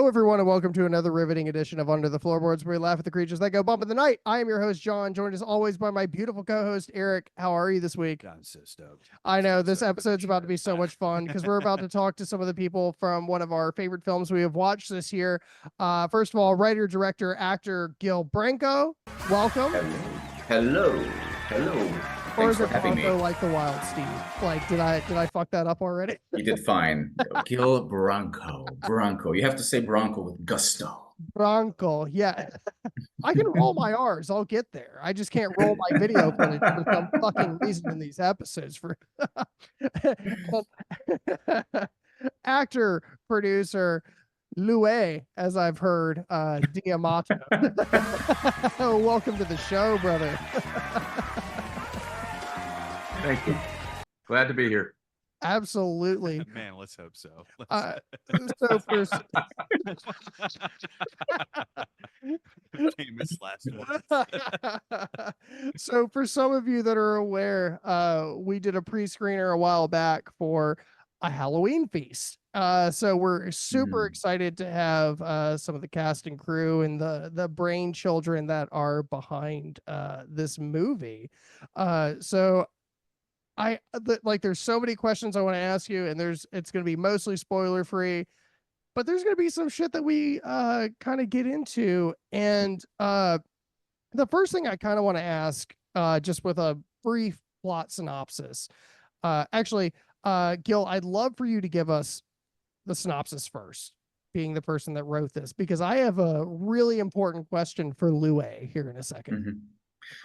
Hello, everyone, and welcome to another riveting edition of Under the Floorboards, where we laugh at the creatures that go bump in the night. I am your host, John, joined as always by my beautiful co-host, Eric. How are you this week? I'm so stoked. I know this episode's about to be so much fun because we're about to talk to some of the people from one of our favorite films we have watched this year. First of all, writer, director, actor Guile Branco. Welcome. Hello. Or Thanks is for it having me. Branco like the Wild Steve? Like, did I fuck that up already? You did fine. Guile Branco. You have to say Branco with gusto. Bronco, yeah. I can roll my R's. I'll get there. I just can't roll my video footage for some fucking reason in these episodes. For actor, producer, Louis, as I've heard, Diamato. Welcome to the show, brother. Thank you. Glad to be here. Absolutely. Man, let's hope so. So for famous last one. So for some of you that are aware, we did a pre-screener a while back for a Halloween feast. So we're super excited to have some of the cast and crew and the brain children that are behind this movie. So there's so many questions I want to ask you, and it's going to be mostly spoiler free, but there's going to be some shit that we kind of get into. And the first thing I kind of want to ask, just with a brief plot synopsis, Guile, I'd love for you to give us the synopsis first, being the person that wrote this, because I have a really important question for Louis here in a second.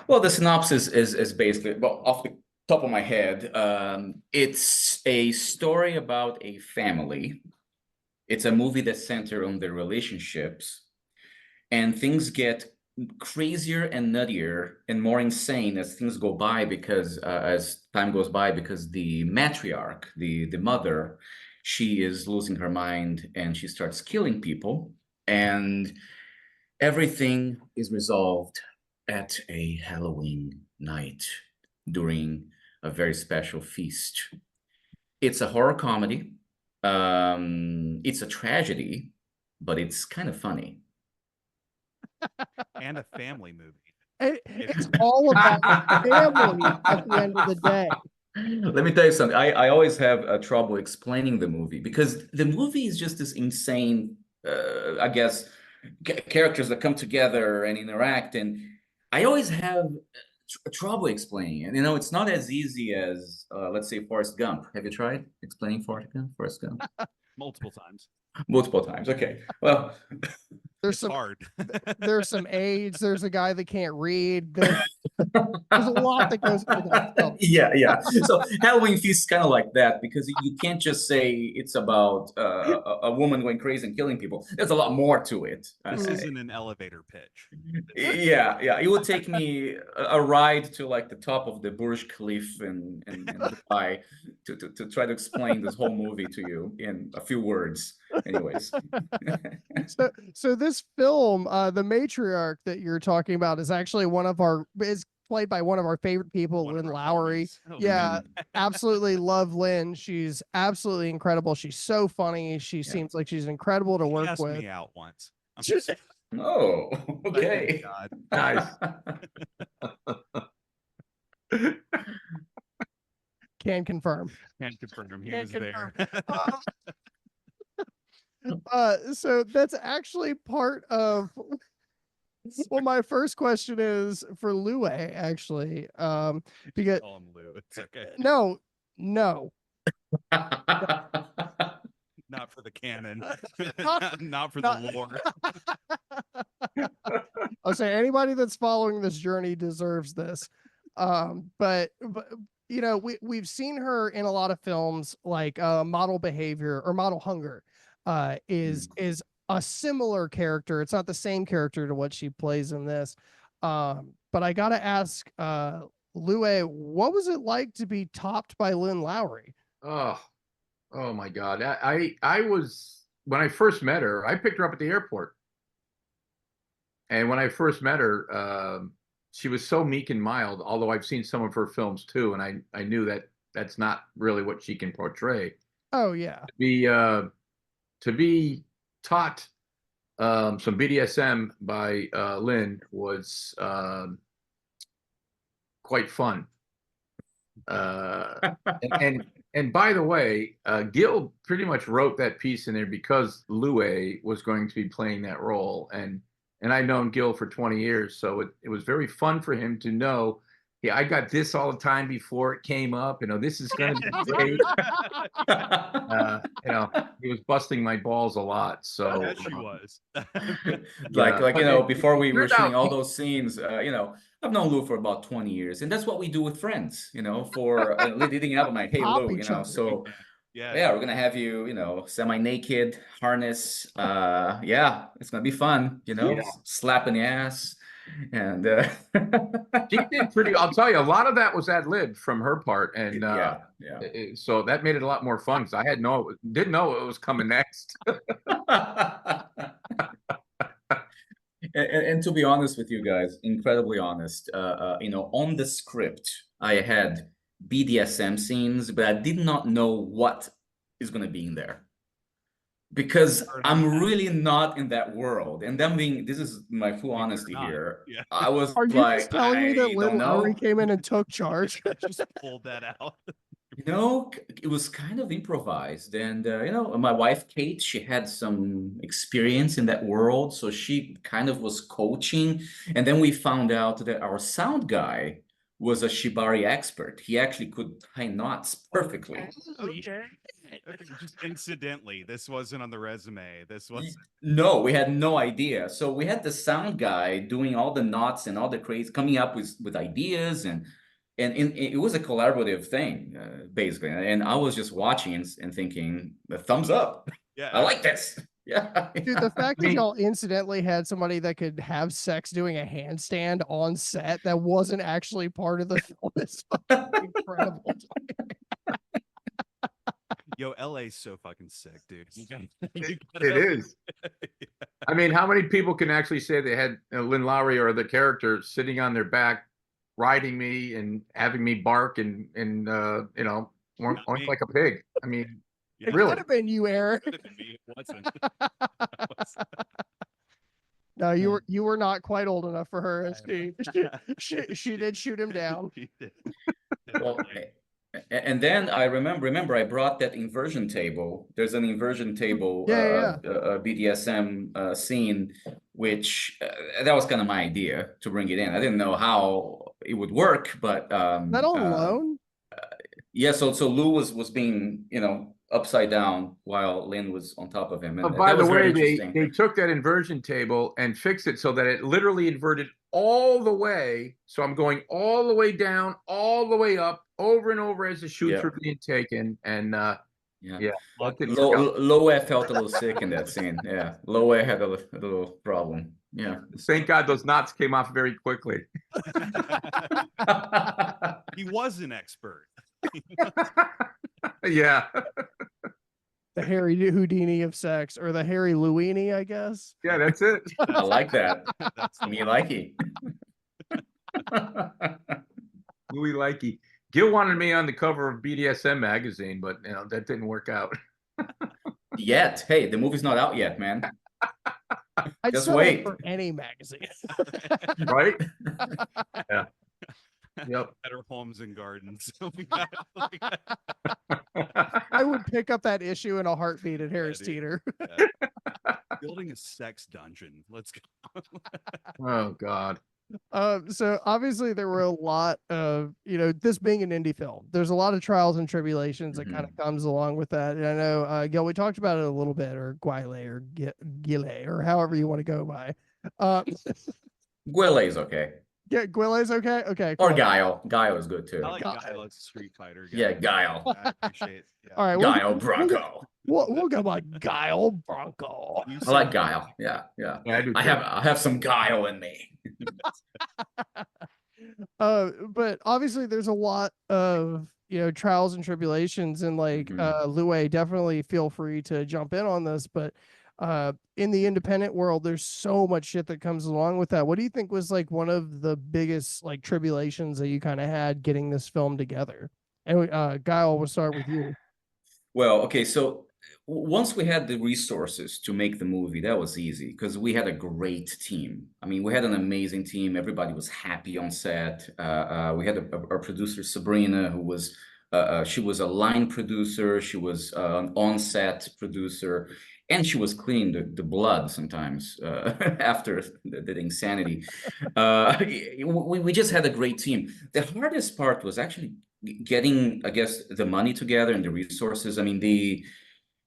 Well, the synopsis is basically, well, off the top of my head, it's a story about a family. It's a movie that's centered on their relationships, and things get crazier and nuttier and more insane as things go by, because as time goes by, because the matriarch, the mother, she is losing her mind and she starts killing people, and everything is resolved at a Halloween night during a very special feast. It's a horror comedy. It's a tragedy, but it's kind of funny. And a family movie. It's all about family at the end of the day. Let me tell you something. I always have trouble explaining the movie, because the movie is just this insane, I guess, characters that come together and interact, and I always have trouble explaining it. You know, it's not as easy as, let's say, Forrest Gump. Have you tried explaining Forrest Gump? Multiple times. Multiple times. Okay. Well, It's hard. There's some AIDS. There's a guy that can't read. There's a lot that goes into that film. Yeah. So Halloween Feast is kind of like that, because you can't just say it's about a woman going crazy and killing people. There's a lot more to it. This isn't an elevator pitch. Yeah. It would take me a ride to like the top of the Burj Khalifa in Dubai to try to explain this whole movie to you in a few words. Anyways. So this film, the matriarch that you're talking about, is actually is played by one of our favorite people, Lynn Lowry. Yeah, absolutely love Lynn. She's absolutely incredible. She's so funny. She seems like she's incredible to work with. Asked me out once. Oh, okay. Nice. Can confirm. Can't confirm he was there. So that's actually part of. Well, my first question is for Louis, actually, because Call him Lou. It's okay. No. Not for the canon. Not for the lore. I'll say anybody that's following this journey deserves this. But you know, we've seen her in a lot of films, like Model Behavior or Model Hunger, is a similar character. It's not the same character to what she plays in this. But I gotta ask, Louis, what was it like to be topped by Lynn Lowry? Oh my God. I was, when I first met her, I picked her up at the airport. And when I first met her, she was so meek and mild, although I've seen some of her films too. And I knew that that's not really what she can portray. Oh yeah. To be taught some BDSM by Lynn was quite fun. And by the way, Gil pretty much wrote that piece in there because Lue was going to be playing that role, and I've known Gil for 20 years, so it was very fun for him to know. Yeah, I got this all the time before it came up. This is going to be great. He was busting my balls a lot. So Yes, she was. Before we were turned out- shooting all those scenes, I've known Lou for about 20 years, and that's what we do with friends, for leading up. I'm like, hey, Pop Lou, each other. so Yeah. we're gonna have you, semi-naked, harness. Yeah, it's gonna be fun, slapping the ass, and she did pretty. I'll tell you, a lot of that was ad lib from her part, and so that made it a lot more fun because I didn't know it was coming next. And to be honest with you guys, incredibly honest, on the script, I had BDSM scenes, but I did not know what is going to be in there. Because I'm really not in that world. And this is my full honesty here. Yeah. I was Are you just telling me that Lynn Lowry came in and took charge? Just pulled that out. It was kind of improvised. And, my wife, Kate, she had some experience in that world. So she kind of was coaching. And then we found out that our sound guy was a Shibari expert. He actually could tie knots perfectly. Okay. Just incidentally, this wasn't on the resume. This was No, we had no idea. So we had the sound guy doing all the knots and all the crazy, coming up with ideas, and it was a collaborative thing, basically. And I was just watching and thinking, thumbs up. Yeah, I like this. Yeah. Dude, the fact that y'all incidentally had somebody that could have sex doing a handstand on set that wasn't actually part of the film is fucking incredible. Yo, LA's so fucking sick, dude. It is. I mean, how many people can actually say they had Lynn Lowry or the character sitting on their back, riding me and having me bark and oink like a pig? I mean, It really? could have been you, Aaron. Could have been me. It wasn't. No, you were not quite old enough for her. And she did shoot him down. She did. Well, and then I remember I brought that inversion table. There's an inversion table, BDSM scene, which that was kind of my idea to bring it in. I didn't know how it would work, but That all alone? Yeah, so Lou was being, upside down while Lynn was on top of him. And By the way, interesting. they took that inversion table and fixed it so that it literally inverted all the way. So I'm going all the way down, all the way up, over and over as the shoots were being taken. And Loe felt a little sick in that scene. Yeah, Loe had a little problem. Yeah. Thank God those knots came off very quickly. He was an expert. Yeah. The Harry Houdini of sex, or the Harry Luini, I guess. Yeah, that's it. I like that. That's Me likey. Louis Likey. Gil wanted me on the cover of BDSM magazine, but that didn't work out. Yet. Hey, the movie's not out yet, man. I'd Just sell wait. it for any magazine. Right? Yeah. Yep. Better Homes and Gardens. I would pick up that issue in a heartbeat at Harris dude. Teeter. Building a sex dungeon. Let's go. Oh God. So obviously there were a lot of, this being an indie film, there's a lot of trials and tribulations that kind of comes along with that. And I know, Gil, we talked about it a little bit, or Guile, or Guile, or however you want to go by. Guile's okay. Yeah, Guile's okay. Okay, cool. Or Guile. Guile is good too. I like Guile as a Street Fighter guy. Yeah, Guile. I appreciate. Yeah. All right, Guile Branco. We'll go by Guile Branco. I like Guile. Yeah. I do too. I have some guile in me. But obviously there's a lot of trials and tribulations, and Lue, definitely feel free to jump in on this, but in the independent world there's so much shit that comes along with that. What do you think was one of the biggest tribulations that you kind of had getting this film together? And Guile, we'll start with you. Well, okay, so once we had the resources to make the movie, that was easy because we had a great team. I mean, we had an amazing team. Everybody was happy on set. We had our producer Sabrina, who was she was a line producer. She was an on-set producer, and she was cleaning the blood sometimes after the insanity. We just had a great team. The hardest part was actually getting, I guess, the money together and the resources. I mean,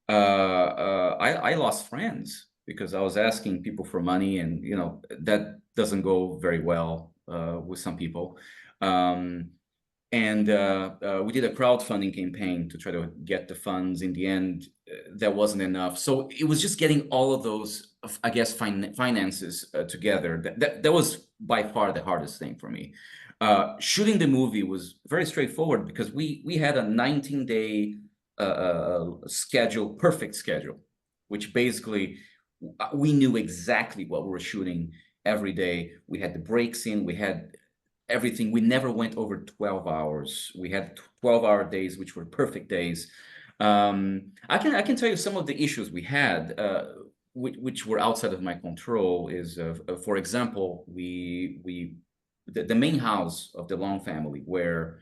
I lost friends because I was asking people for money, and you know that doesn't go very well with some people. And we did a crowdfunding campaign to try to get the funds. In the end, that wasn't enough. So it was just getting all of those, I guess, finances together. That was by far the hardest thing for me. Shooting the movie was very straightforward because we had a 19-day schedule, perfect schedule, which basically we knew exactly what we were shooting every day. We had the breaks in, we had everything. We never went over 12 hours. We had 12-hour days, which were perfect days. I can tell you some of the issues we had, which were outside of my control. Is for example, the main house of the Long family, where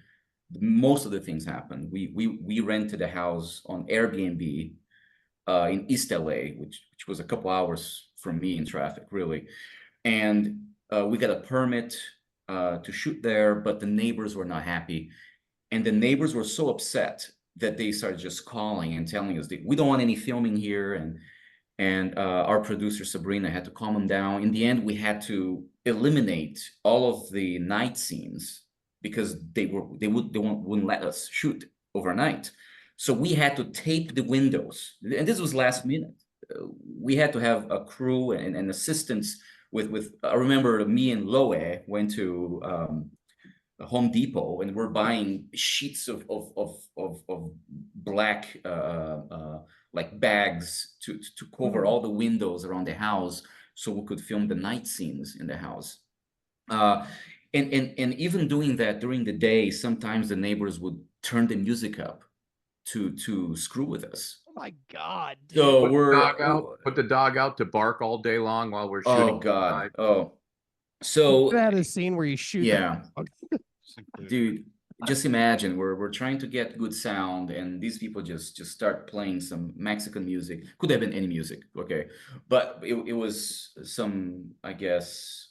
most of the things happened. We rented a house on Airbnb in East LA, which was a couple hours from me in traffic, really. And we got a permit to shoot there, but the neighbors were not happy. And the neighbors were so upset that they started just calling and telling us that we don't want any filming here. And our producer Sabrina had to calm them down. In the end, we had to eliminate all of the night scenes because they wouldn't let us shoot overnight. So we had to tape the windows, and this was last minute. We had to have a crew and assistants with. I remember me and Loe went to Home Depot, and we're buying sheets of black like bags to cover all the windows around the house so we could film the night scenes in the house. And even doing that during the day, sometimes the neighbors would turn the music up to screw with us. Oh my God. Dude. So Put the dog out to bark all day long while we're shooting. Oh God. Oh. So you had a scene where you shoot. Yeah. Dude, just imagine we're trying to get good sound, and these people just start playing some Mexican music. Could have been any music, okay, but it was some, I guess,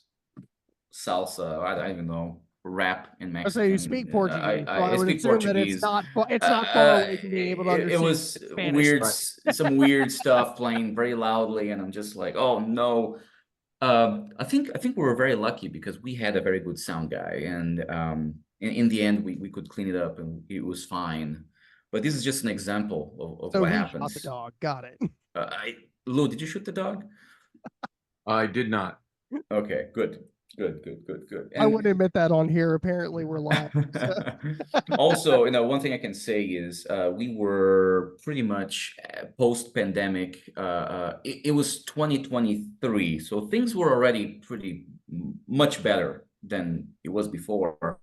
salsa. I don't even know, rap in Mexican. So you speak Portuguese. I would speak assume Portuguese. That it's not far away from being able to understand. It was Spanish. weird, Right. some weird stuff playing very loudly, and I'm just like, oh no. I think we were very lucky because we had a very good sound guy, and in the end we could clean it up and it was fine. But this is just an example of so what he happens. shot the dog. Got it. Lou, did you shoot the dog? I did not. Okay, good. I wouldn't admit that on here. Apparently, we're live. So. Also, one thing I can say is we were pretty much post-pandemic. It was 2023, so things were already pretty much better than it was before.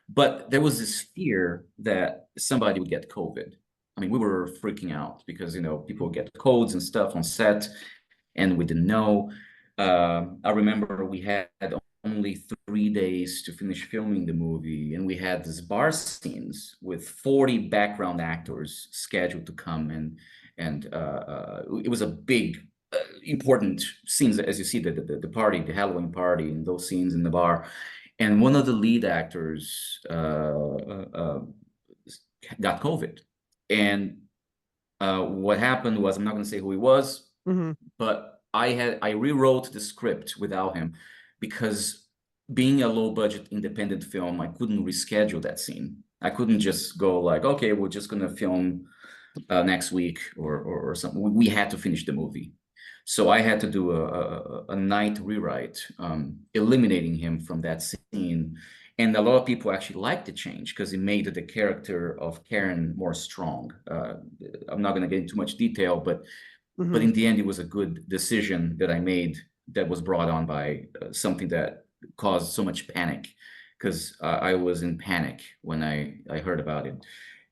But there was this fear that somebody would get COVID. I mean, we were freaking out because people get codes and stuff on set, and we didn't know. I remember we had only 3 days to finish filming the movie, and we had these bar scenes with 40 background actors scheduled to come, and it was a big, important scenes, as you see the party, the Halloween party, and those scenes in the bar. And one of the lead actors got COVID, and what happened was, I'm not going to say who he was, but I rewrote the script without him, because being a low budget independent film, I couldn't reschedule that scene. I couldn't just go like, okay, we're just gonna film next week or something. We had to finish the movie. So I had to do a night rewrite, eliminating him from that scene. And a lot of people actually liked the change because it made the character of Karen more strong. I'm not gonna get into much detail, but in the end, it was a good decision that I made that was brought on by something that caused so much panic, because I was in panic when I heard about it.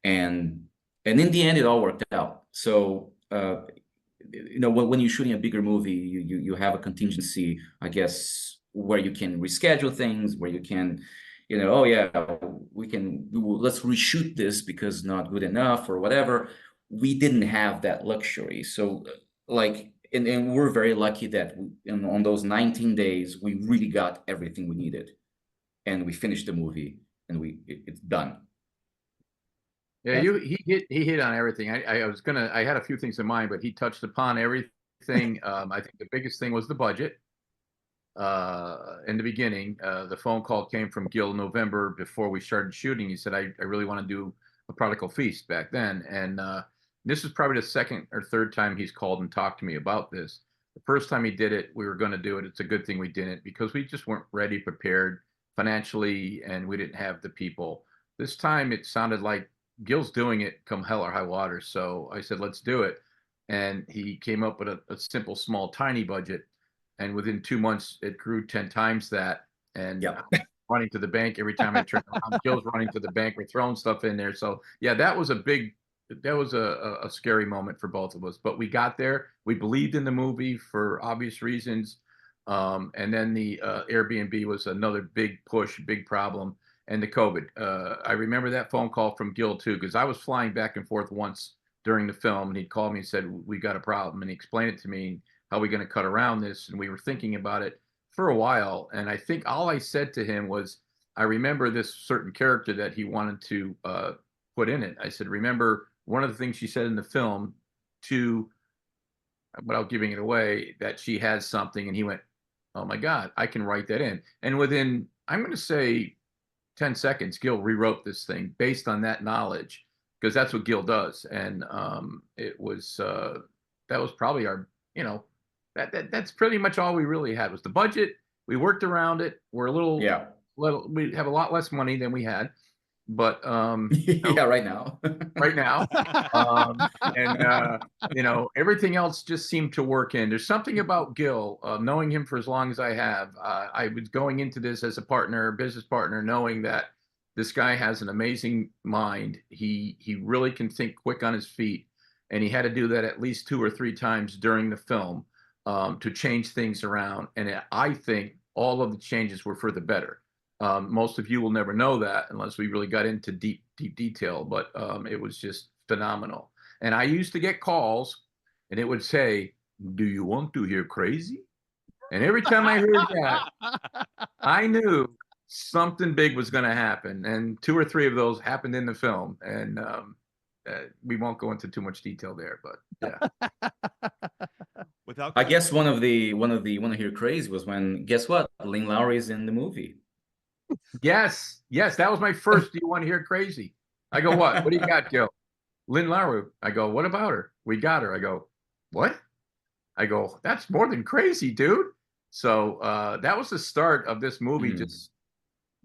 And in the end, it all worked out. So, when you're shooting a bigger movie, you have a contingency, I guess, where you can reschedule things, where you can, oh yeah, let's reshoot this because not good enough or whatever. We didn't have that luxury. So, like, and we're very lucky that on those 19 days, we really got everything we needed, and we finished the movie, and it's done. Yeah, he hit on everything. I had a few things in mind, but he touched upon everything. I think the biggest thing was the budget. In the beginning, the phone call came from Gil November before we started shooting. He said, I really want to do a Prodigal Feast back then. And this is probably the second or third time he's called and talked to me about this. The first time he did it, we were going to do it. It's a good thing we didn't, because we just weren't ready, prepared financially, and we didn't have the people. This time it sounded like Gil's doing it come hell or high water. So I said, let's do it. And he came up with a simple, small, tiny budget. And within 2 months, it grew 10 times that. And Yep. running to the bank every time I turned around. Gil's running to the bank. We're throwing stuff in there. So yeah, that was a scary moment for both of us. But we got there. We believed in the movie for obvious reasons. And then the Airbnb was another big push, big problem. And the COVID. I remember that phone call from Gil too, because I was flying back and forth once during the film, and he'd called me and said, we got a problem. And he explained it to me, how are we going to cut around this? And we were thinking about it for a while. And I think all I said to him was, I remember this certain character that he wanted to put in it. I said, remember one of the things she said in the film to, without giving it away, that she has something. And he went, oh my God, I can write that in. And within, I'm going to say 10 seconds, Gil rewrote this thing based on that knowledge, because that's what Gil does. And it was, that was probably our, that's pretty much all we really had was the budget. We worked around it. We're a little, we have a lot less money than we had, but yeah, right now. right now, and everything else just seemed to work in. There's something about Gil, knowing him for as long as I have. I was going into this as a partner, business partner, knowing that this guy has an amazing mind. He really can think quick on his feet, and he had to do that at least 2 or 3 times during the film to change things around. And I think all of the changes were for the better. Most of you will never know that unless we really got into deep detail, but it was just phenomenal. And I used to get calls, and it would say, do you want to hear crazy? And every time I heard that, I knew something big was going to happen. And 2 or 3 of those happened in the film. And we won't go into too much detail there, but yeah. I guess one of the want to hear crazy was when, guess what? Lynn Lowry's in the movie. Yes, that was my first. Do you want to hear crazy? I go, what? What do you got, Gil? Lynn Lowry. I go, what about her? We got her. I go, what? I go, that's more than crazy, dude. So that was the start of this movie just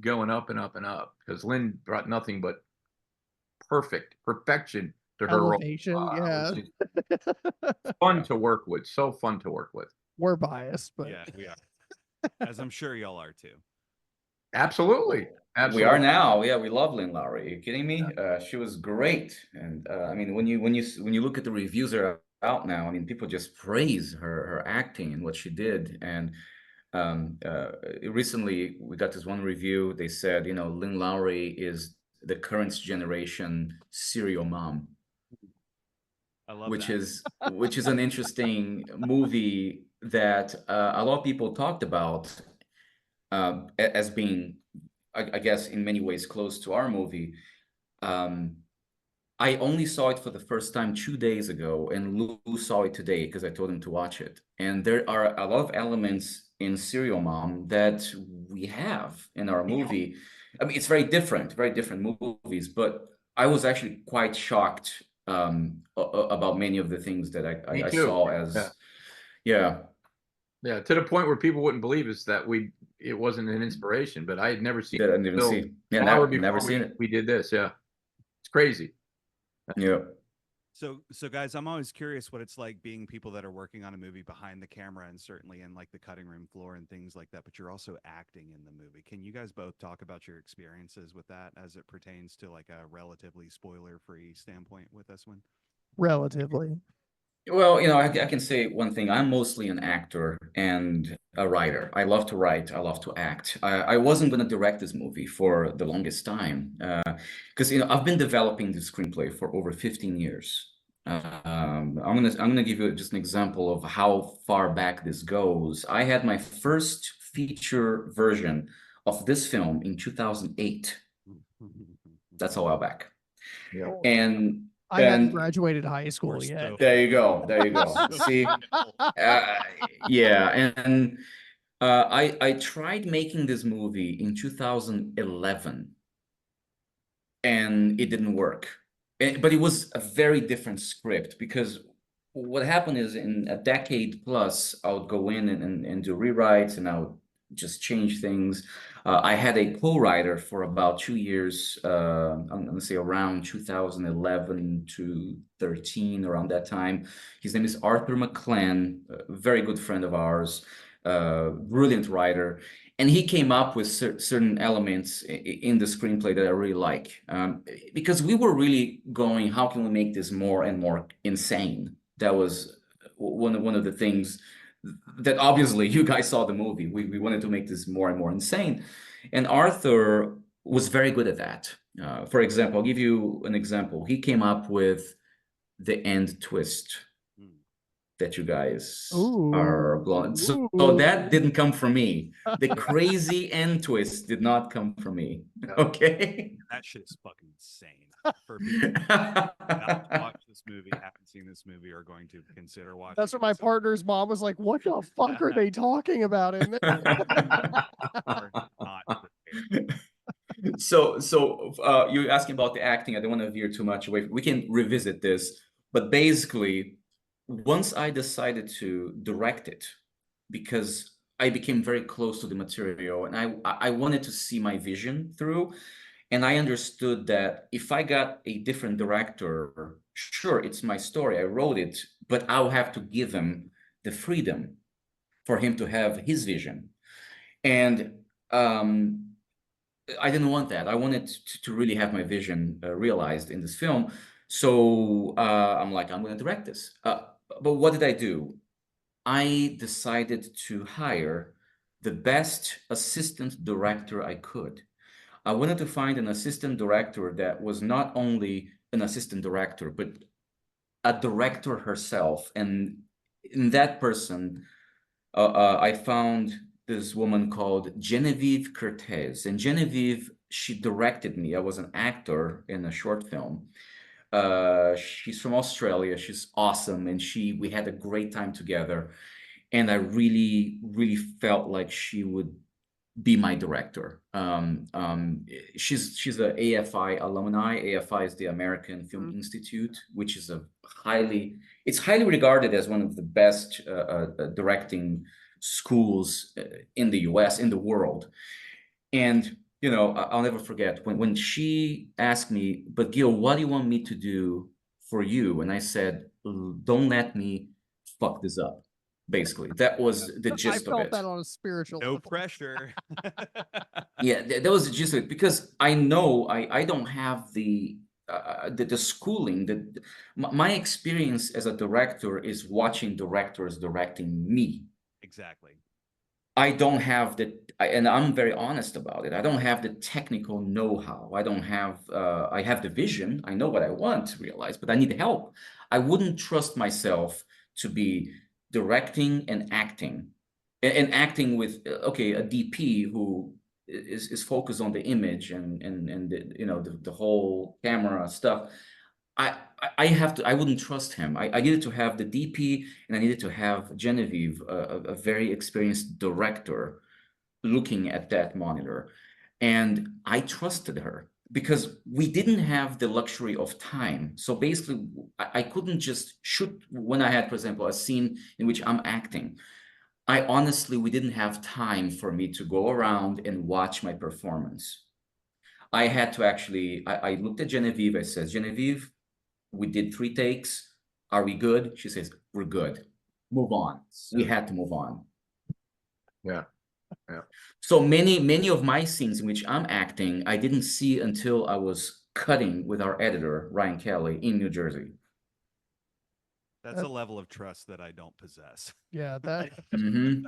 going up and up and up, because Lynn brought nothing but perfection to her elevation. role. Fun to work with. So fun to work with. We're biased, but yeah, we are. As I'm sure y'all are too. Absolutely. We are now. Yeah, we love Lynn Lowry. Are you kidding me? She was great. And I mean, when you look at the reviews that are out now, I mean, people just praise her acting and what she did. And recently we got this one review. They said, Lynn Lowry is the current generation serial mom. I love which that. is an interesting movie that a lot of people talked about as being, I guess, in many ways close to our movie. I only saw it for the first time 2 days ago, and Lou saw it today because I told him to watch it. And there are a lot of elements in Serial Mom that we have in our movie. I mean, it's very different movies, but I was actually quite shocked about many of the things that I saw as, yeah, to the point where people wouldn't believe us that it wasn't an inspiration, but I had never seen that I didn't even see. Yeah, never seen it. We did this. Yeah, it's crazy. Yeah. So guys, I'm always curious what it's like being people that are working on a movie behind the camera, and certainly in like the cutting room floor and things like that, but you're also acting in the movie. Can you guys both talk about your experiences with that as it pertains to like a relatively spoiler-free standpoint with this one? relatively. Well, I can say one thing. I'm mostly an actor and a writer. I love to write. I love to act. I wasn't going to direct this movie for the longest time because I've been developing the screenplay for over 15 years. I'm gonna give you just an example of how far back this goes. I had my first feature version of this film in 2008. That's a while back. Yeah. And I hadn't and graduated high school We're yet. so- there you go. There you go. See, yeah, and I tried making this movie in 2011, and it didn't work. But it was a very different script because what happened is in a decade plus, I would go in and do rewrites, and I would just change things. I had a co-writer for about 2 years. I'm gonna say around 2011 to 13, around that time. His name is Arthur McClan, a very good friend of ours, brilliant writer. And he came up with certain elements in the screenplay that I really like. Because we were really going, how can we make this more and more insane? That was one of the things that obviously you guys saw the movie. We wanted to make this more and more insane. And Arthur was very good at that. For example, I'll give you an example. He came up with the end twist that you guys are blowing. So that didn't come from me. The crazy end twist did not come from me. Okay. That shit is fucking insane. For people who have not watched this movie, haven't seen this movie, are going to consider watching. That's what my partner's mom was like, what the fuck are they talking about in this? Are not prepared. So you're asking about the acting. I don't want to veer too much away. We can revisit this, but basically, once I decided to direct it, because I became very close to the material and I wanted to see my vision through, and I understood that if I got a different director, sure, it's my story, I wrote it, but I'll have to give him the freedom for him to have his vision. And I didn't want that. I wanted to really have my vision realized in this film. So I'm like, I'm going to direct this. But what did I do? I decided to hire the best assistant director I could. I wanted to find an assistant director that was not only an assistant director, but a director herself. And in that person, I found this woman called Genevieve Cortez. And Genevieve, she directed me. I was an actor in a short film. She's from Australia. She's awesome. And we had a great time together. And I really, really felt like she would be my director. She's a AFI alumni. AFI is the American Film Institute, which is it's highly regarded as one of the best directing schools in the US, in the world. And I'll never forget when she asked me, but Gil, what do you want me to do for you? And I said, don't let me fuck this up. Basically, that was the gist of it. I felt that on a spiritual No level. pressure. Yeah, that was the gist of it, because I know I don't have the schooling. My experience as a director is watching directors directing me. Exactly. I don't have and I'm very honest about it. I don't have the technical know-how. I don't have, I have the vision. I know what I want to realize, but I need help. I wouldn't trust myself to be directing and acting, and acting with, okay, a DP who is focused on the image and the whole camera stuff. I wouldn't trust him. I needed to have the DP, and I needed to have Genevieve, a very experienced director, looking at that monitor. And I trusted her because we didn't have the luxury of time. So basically, I couldn't just shoot when I had, for example, a scene in which I'm acting. We didn't have time for me to go around and watch my performance. I had to actually, I looked at Genevieve. I said, Genevieve, we did 3 takes. Are we good? She says, we're good. Move on. We had to move on. Yeah. Yeah. So many of my scenes in which I'm acting, I didn't see until I was cutting with our editor, Ryan Kelly, in New Jersey. That's a level of trust that I don't possess. Yeah, that Mhm.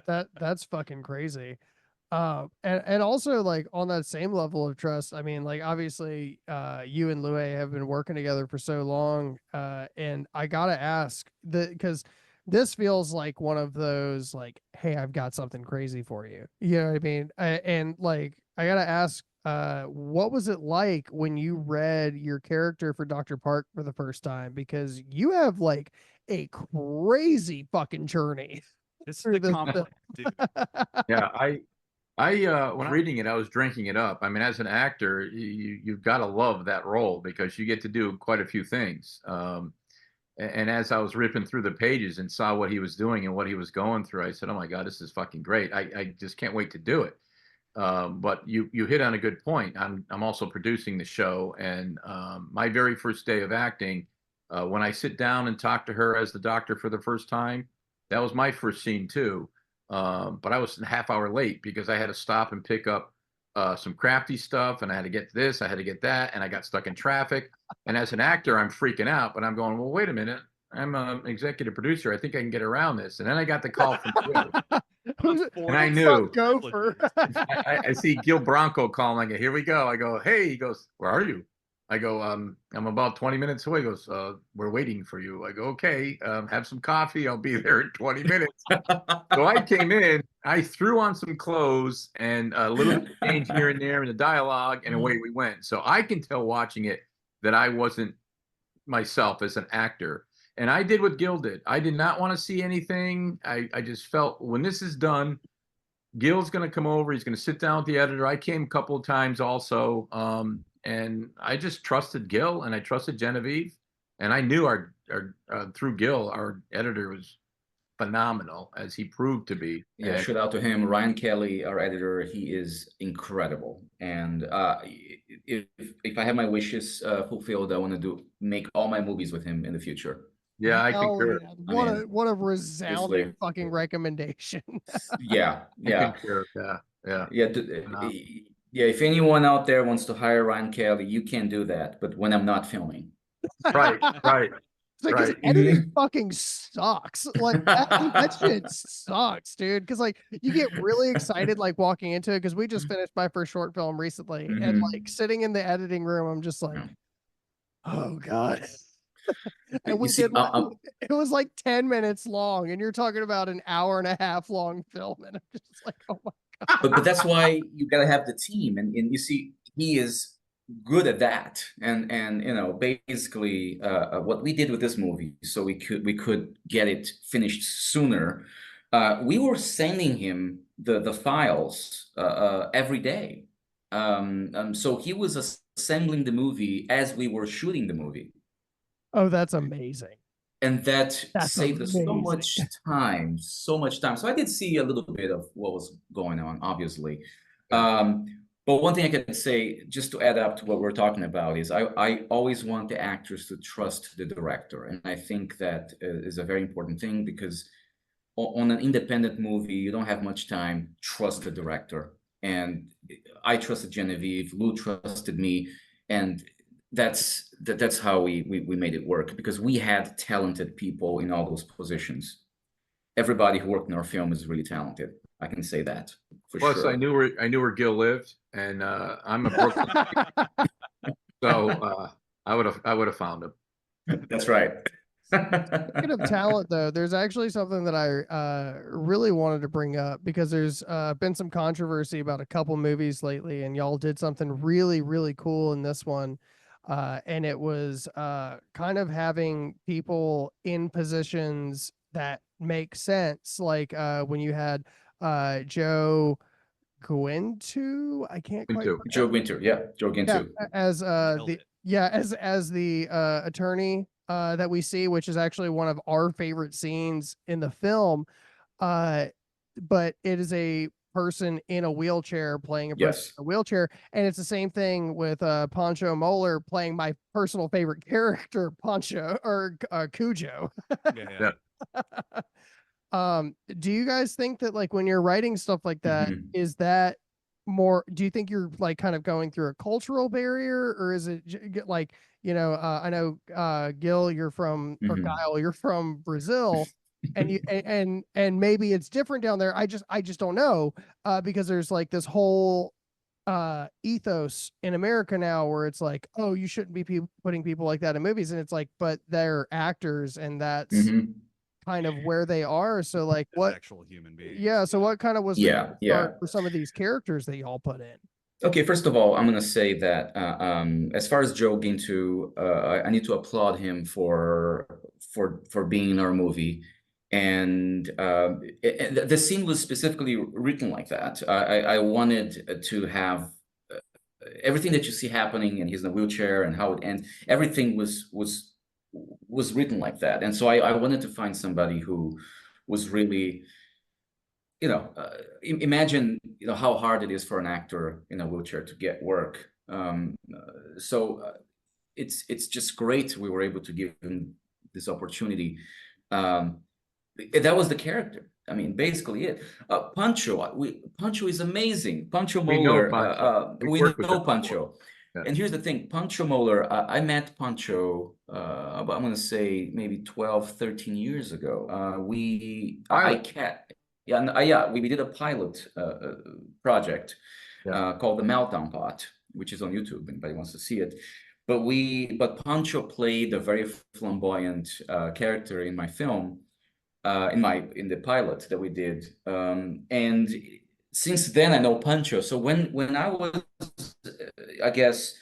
that's fucking crazy. And also like on that same level of trust, I mean, like obviously, you and Lue have been working together for so long, and I gotta ask because this feels like one of those like, hey, I've got something crazy for you. You know what I mean? And like, I gotta ask, what was it like when you read your character for Dr. Park for the first time? Because you have like a crazy fucking journey This is through the this compliment, dude. Yeah, when I'm reading it, I was drinking it up. I mean, as an actor, you've got to love that role because you get to do quite a few things. And as I was ripping through the pages and saw what he was doing and what he was going through, I said, "Oh my God, this is fucking great! I just can't wait to do it." But you hit on a good point. I'm also producing the show, and my very first day of acting, when I sit down and talk to her as the doctor for the first time, that was my first scene too. But I was a half hour late because I had to stop and pick up some crafty stuff, and I had to get this, I had to get that, and I got stuck in traffic. And as an actor, I'm freaking out, but I'm going, well, wait a minute. I'm an executive producer. I think I can get around this. And then I got the call from Gil, and I knew. Gopher. I see Guile Branco calling. I go, here we go. I go, hey. He goes, where are you? I go, I'm about 20 minutes away. He goes, we're waiting for you. I go, okay, have some coffee. I'll be there in 20 minutes. So I came in, I threw on some clothes and a little change here and there in the dialogue, and away we went. So I can tell watching it that I wasn't myself as an actor. And I did what Gil did. I did not want to see anything. I just felt when this is done, Gil's going to come over. He's going to sit down with the editor. I came a couple of times also. And I just trusted Gil and I trusted Genevieve. And I knew our through Gil, our editor was phenomenal, as he proved to be. Yeah, And shout out to him. Ryan Kelly, our editor, he is incredible. And if I have my wishes fulfilled, I want to make all my movies with him in the future. yeah, I Hell concur. yeah. I What mean, a what a resounding seriously. fucking recommendation. Yeah, I yeah, concur. Yeah, yeah. yeah. Yeah, if anyone out there wants to hire Ryan Kelly, you can do that. But when I'm not filming. Right, right, It's like his right. editing fucking sucks. Like that shit sucks, dude. Because like you get really excited like walking into it. Because we just finished my first short film recently, and like sitting in the editing room, I'm just like, Yeah. oh god. And You we see, did like it was like 10 minutes long, and you're talking about an hour and a half long film, and I'm just like, oh my but that's why you gotta have the team, and you see, he is good at that, and you know, basically, what we did with this movie, so we could get it finished sooner. We were sending him the files every day, so he was assembling the movie as we were shooting the movie. oh, that's amazing. And that That's saved us so amazing. much time, so much time. So I did see a little bit of what was going on, obviously. But one thing I can say, just to add up to what we're talking about, is I always want the actors to trust the director. And I think that is a very important thing, because on an independent movie, you don't have much time. Trust the director. And I trusted Genevieve, Lou trusted me, and that's how we made it work, because we had talented people in all those positions. Everybody who worked in our film is really talented. I can say that for Plus, sure. I knew where Gil lived, and I'm a Brooklyn, so I would have found him. That's right. Speaking of talent, though, there's actually something that I really wanted to bring up, because there's been some controversy about a couple movies lately, and y'all did something really, really cool in this one. And it was kind of having people in positions that make sense, like when you had Joe Guintu, I can't quite Into Joe Winter, yeah, Joe Gintu. as Nailed the it. as the attorney that we see, which is actually one of our favorite scenes in the film. But it is a person in a wheelchair playing a person Yes. in a wheelchair, and it's the same thing with Pancho Moller playing my personal favorite character, Pancho or Cujo. Yeah. Do you guys think that like when you're writing stuff like that, is that more, do you think you're like kind of going through a cultural barrier, or is it like, I know, Gil, you're from, or Mhm. Guile, you're from Brazil, and and maybe it's different down there. I just don't know, because there's like this whole ethos in America now where it's like, oh, you shouldn't be putting people like that in movies, and it's like, but they're actors, and that's Mhm. kind of where they are. So like, As what, actual human beings. yeah, so what kind of was the Yeah, start yeah. for some of these characters that y'all put in? Okay, first of all, I'm gonna say that as far as Joe Gintu, I need to applaud him for being in our movie, and the scene was specifically written like that. I wanted to have everything that you see happening, and he's in a wheelchair, and how it ends. Everything was written like that, and so I wanted to find somebody who was really, imagine, how hard it is for an actor in a wheelchair to get work. So it's just great we were able to give him this opportunity. Um, that was the character. I mean, basically it. Pancho is amazing. Pancho We know Moller. Pancho. We've We worked with him know before. Pancho. Yeah. And here's the thing, Pancho Moller, I met Pancho, I'm going to say maybe 12, 13 years ago. Pilot. We did a pilot project Yeah. called the Meltdown Pot, which is on YouTube. Anybody wants to see it. But Pancho played a very flamboyant character in my film, in the pilot that we did, and since then I know Pancho. So when I was, I guess,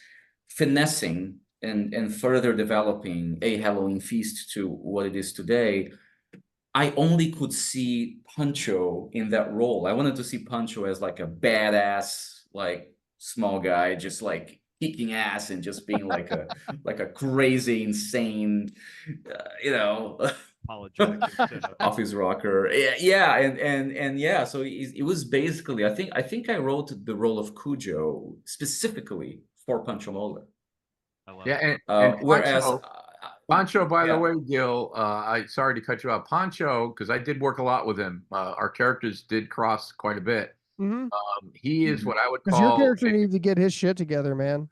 finessing and further developing a Halloween Feast to what it is today, I only could see Pancho in that role. I wanted to see Pancho as like a badass, like small guy, just like kicking ass and just being like a like a crazy, insane, Apologetic. office rocker. Yeah, and yeah. So it was basically, I think I wrote the role of Cujo specifically for Pancho Moller. I love Yeah, it. and Whereas, Pancho, by the yeah. way, Gil, I sorry to cut you off. Pancho, because I did work a lot with him. Our characters did cross quite a bit. Mm-hmm. He is what I would Because your call character needed to get his shit together, man.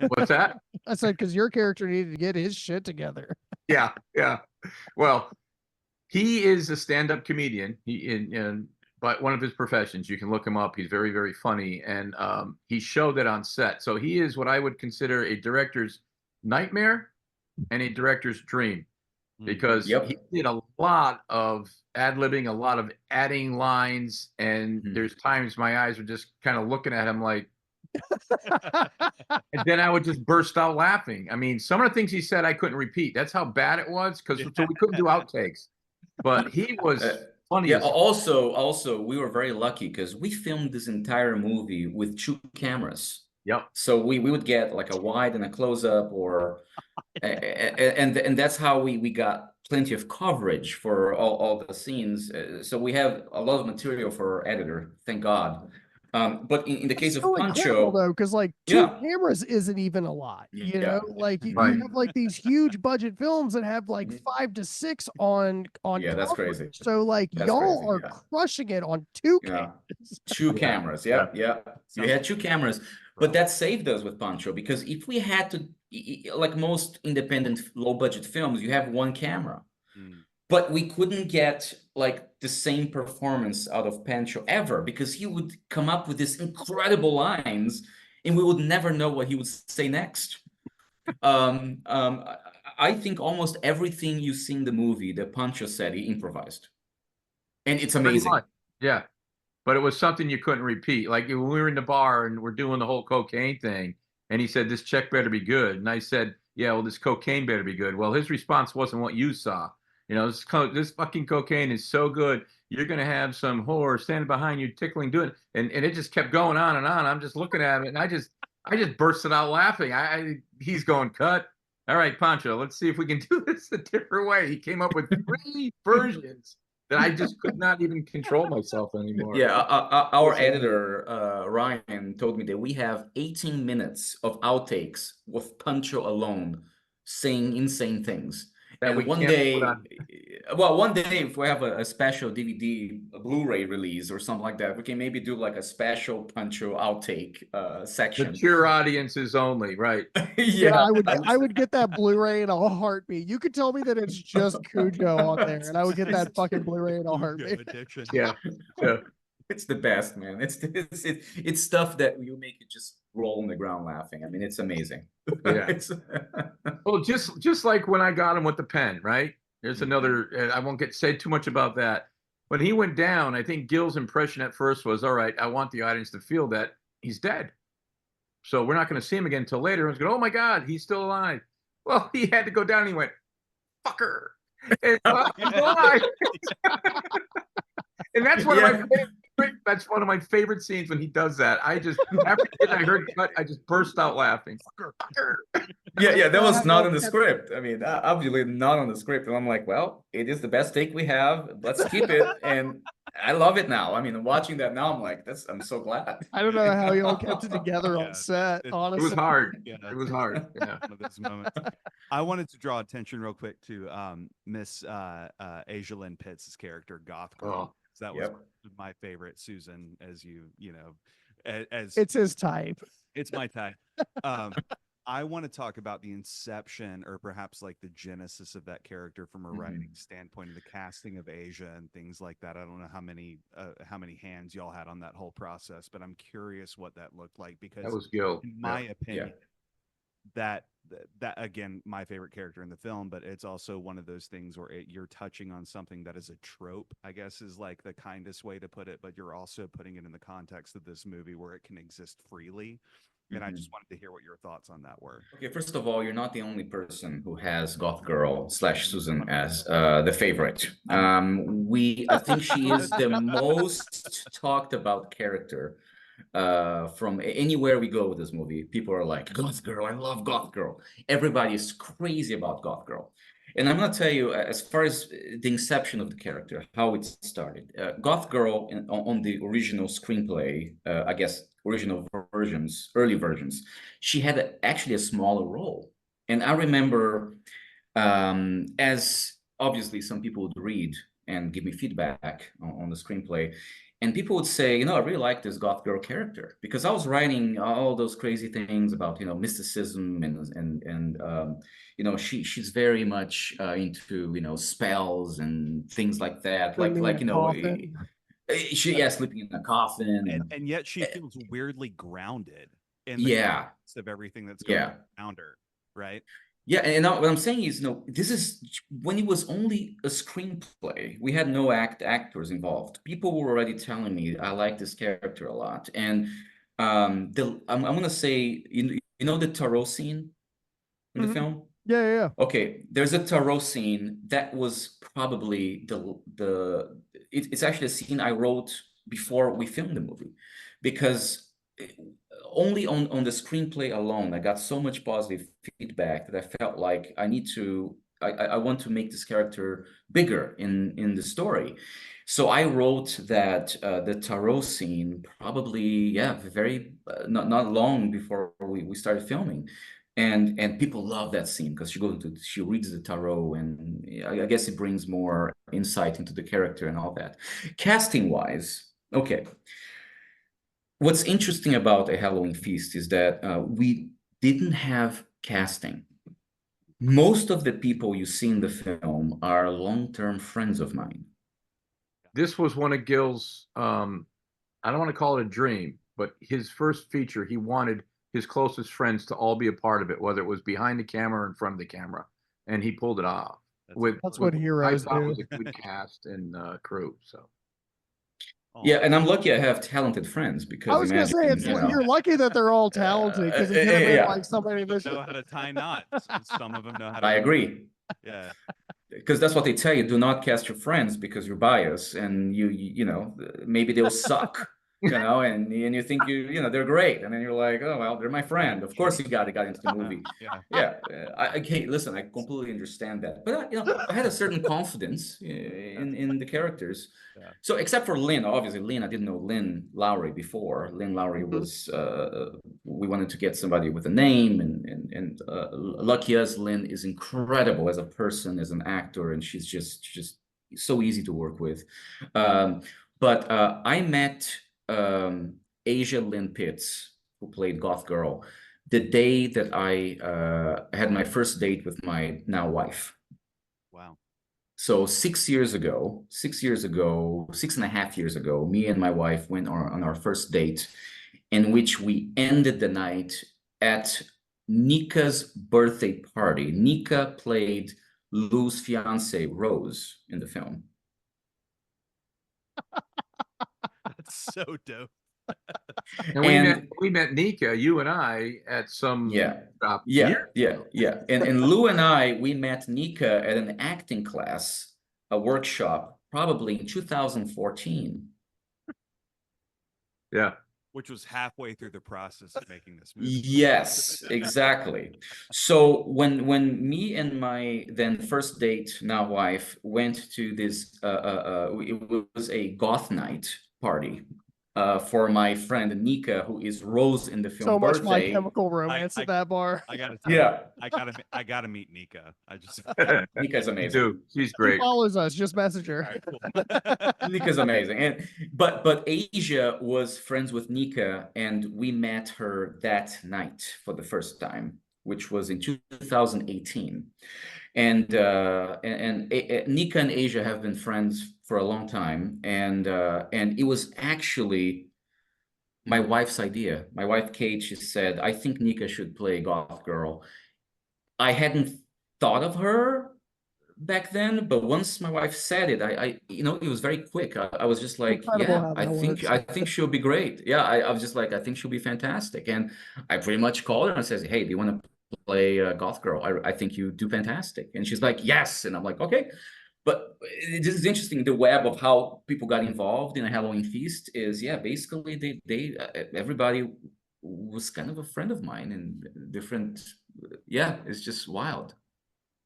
what's that? I said, because your character needed to get his shit together. Yeah, yeah. Well, he is a stand-up comedian. But one of his professions, you can look him up. He's very, very funny, and he showed that on set. So he is what I would consider a director's nightmare and a director's dream, because Yep. he did a lot of ad-libbing, a lot of adding lines, and there's times my eyes were just kind of looking at him like, and then I would just burst out laughing. I mean, some of the things he said I couldn't repeat. That's how bad it was, because so we couldn't do outtakes. But he was funny. Yeah. As Also, we were very lucky because we filmed this entire movie with 2 cameras. Yep. So we would get like a wide and a close up, or and that's how we got plenty of coverage for all the scenes. So we have a lot of material for our editor, thank God. But in the case of So incredible Pancho, though, because like 2 yeah. cameras isn't even a lot, Yeah. like you Right. have like these huge budget films that have like 5 to 6 on Yeah, that's coverage. crazy. So like That's y'all crazy, are yeah. crushing it on 2 Yeah. cameras. 2 cameras. Yeah, yeah. You had 2 cameras, but that saved us with Pancho, because if we had to, like most independent low budget films, you have 1 camera. But we couldn't get like the same performance out of Pancho ever, because he would come up with these incredible lines and we would never know what he would say next. I think almost everything you see in the movie that Pancho said, he improvised. And it's amazing. Yeah. But it was something you couldn't repeat. Like when we were in the bar and we're doing the whole cocaine thing, and he said, "This check better be good." And I said, "Yeah, well, this cocaine better be good." Well, his response wasn't what you saw. This fucking cocaine is so good, you're gonna have some whore standing behind you tickling, doing it. And it just kept going on and on. I'm just looking at it, and I just bursted out laughing. He's going, "Cut. All right, Pancho, let's see if we can do this a different way." He came up with 3 versions that I just could not even control myself anymore. Yeah, our editor, Ryan, told me that we have 18 minutes of outtakes with Pancho alone saying insane things. that And we one can't day, put on one day, if we have a special DVD, a Blu-ray release or something like that, we can maybe do like a special Pancho outtake section. mature audiences only, right? Yeah, I would get that Blu-ray in a heartbeat. You could tell me that it's just Cujo on there, and I would get that fucking Blu-ray in a heartbeat. Addiction. Yeah. Yeah. It's the best, man. It's stuff that you make you just roll on the ground laughing. I mean, it's amazing. Yeah. It's Well, just like when I got him with the pen, right? There's another. I won't say too much about that. When he went down, I think Gil's impression at first was, all right, I want the audience to feel that he's dead. So we're not going to see him again until later. Everyone's going, oh my God, he's still alive. Well, he had to go down and he went, fucker. And he's alive. And that's one of my that's one of my favorite scenes when he does that. I just after I heard cut, I just burst out laughing. yeah, that was not in the script. I mean, obviously not on the script. And I'm like, well, it is the best take we have. Let's keep it. And I love it now. I mean, watching that now, I'm like, I'm so glad. I don't know how you all kept it together on set. Honestly, It was hard. Yeah, It was hard. Yeah. one of those moments. I wanted to draw attention real quick to Miss Asia Lynn Pitts' character, Goth Girl. Oh, That was yep. my favorite, Susan, as you know, as it's his type. it's my type. I want to talk about the inception, or perhaps like the genesis of that character from a writing standpoint, of the casting of Asia and things like that. I don't know how many hands y'all had on that whole process, but I'm curious what that looked like, because that was Gil. in my opinion, that again, my favorite character in the film, but it's also one of those things where you're touching on something that is a trope, I guess is like the kindest way to put it, but you're also putting it in the context of this movie where it can exist freely. And I just wanted to hear what your thoughts on that were. Okay, first of all, you're not the only person who has Goth Girl / Susan as the favorite. I think she is the most talked about character from anywhere we go with this movie. People are like, Goth Girl, I love Goth Girl. Everybody is crazy about Goth Girl. And I'm going to tell you, as far as the inception of the character, how it started. Goth Girl on the original screenplay, I guess, original versions, early versions, she had actually a smaller role. And I remember, as obviously some people would read and give me feedback on the screenplay, and people would say, I really like this Goth Girl character, because I was writing all those crazy things about, mysticism and she's very much into, spells and things like that. Sleeping in a coffin. And yet she feels weirdly grounded in the context of everything that's going around her, right? Yeah, and now what I'm saying is, this is when it was only a screenplay. We had no actors involved. People were already telling me I like this character a lot, and I'm gonna say, the tarot scene in the film. Yeah. Okay, there's a tarot scene that was probably it's actually a scene I wrote before we filmed the movie, because only on the screenplay alone, I got so much positive feedback that I felt like I want to make this character bigger in the story. So I wrote that the tarot scene probably, very not long before we started filming. And people love that scene because she reads the tarot, and I guess it brings more insight into the character and all that. Casting wise, okay. What's interesting about A Halloween Feast is that we didn't have casting. Most of the people you see in the film are long-term friends of mine. This was one of Gil's, I don't want to call it a dream, but his first feature, he wanted his closest friends to all be a part of it, whether it was behind the camera or in front of the camera, and he pulled it off. That's what heroes do. Was a good cast and crew. So. Yeah, and I'm lucky I have talented friends, because I was gonna say you're lucky that they're all talented, because it could have been like somebody that know how to tie knots. Some of them know how to. I agree. Yeah. Because that's what they tell you: do not cast your friends because you're biased, and you maybe they'll suck. and you think they're great, and then you're like, oh well, they're my friend. Of course, you got into the movie. Yeah. Okay, listen, I completely understand that, but I had a certain confidence in the characters. Yeah. So except for Lynn, obviously Lynn, I didn't know Lynn Lowry before. Lynn Lowry was we wanted to get somebody with a name, and lucky us, Lynn is incredible as a person, as an actor, and she's just so easy to work with. But I met Asia Lynn Pitts, who played Goth Girl, the day that I had my first date with my now wife. Wow. So 6 years ago, 6.5 years ago, me and my wife went on our first date, in which we ended the night at Nika's birthday party. Nika played Lou's fiance, Rose, in the film. That's so dope. And we met Nika, you and I, at some shop years ago. And Lou and we met Nika at an acting class, a workshop, probably in 2014. Yeah. Which was halfway through the process of making this movie. Yes, exactly. So when me and my then first date, now wife, went to this, it was a goth night party for my friend Nika, who is Rose in the film So much My Birthday. Chemical Romance at that bar. I gotta tell you, I gotta meet Nika. Nika's amazing. Dude, she's great. She follows us. Just message her. Nika's amazing. But Asia was friends with Nika, and we met her that night for the first time, which was in 2018. And Nika and Asia have been friends for a long time, and it was actually my wife's idea. My wife Kate, she said, I think Nika should play Goth Girl. I hadn't thought of her back then, but once my wife said it, I it was very quick. I was just like, Incredible yeah, I think she'll be great. Yeah, I was just like, I think she'll be fantastic. And I pretty much called her and says, hey, do you want to play Goth Girl? I think you do fantastic. And she's like, yes. And I'm like, okay. But this is interesting. The web of how people got involved in a Halloween feast is, basically they everybody was kind of a friend of mine and different. Yeah, it's just wild.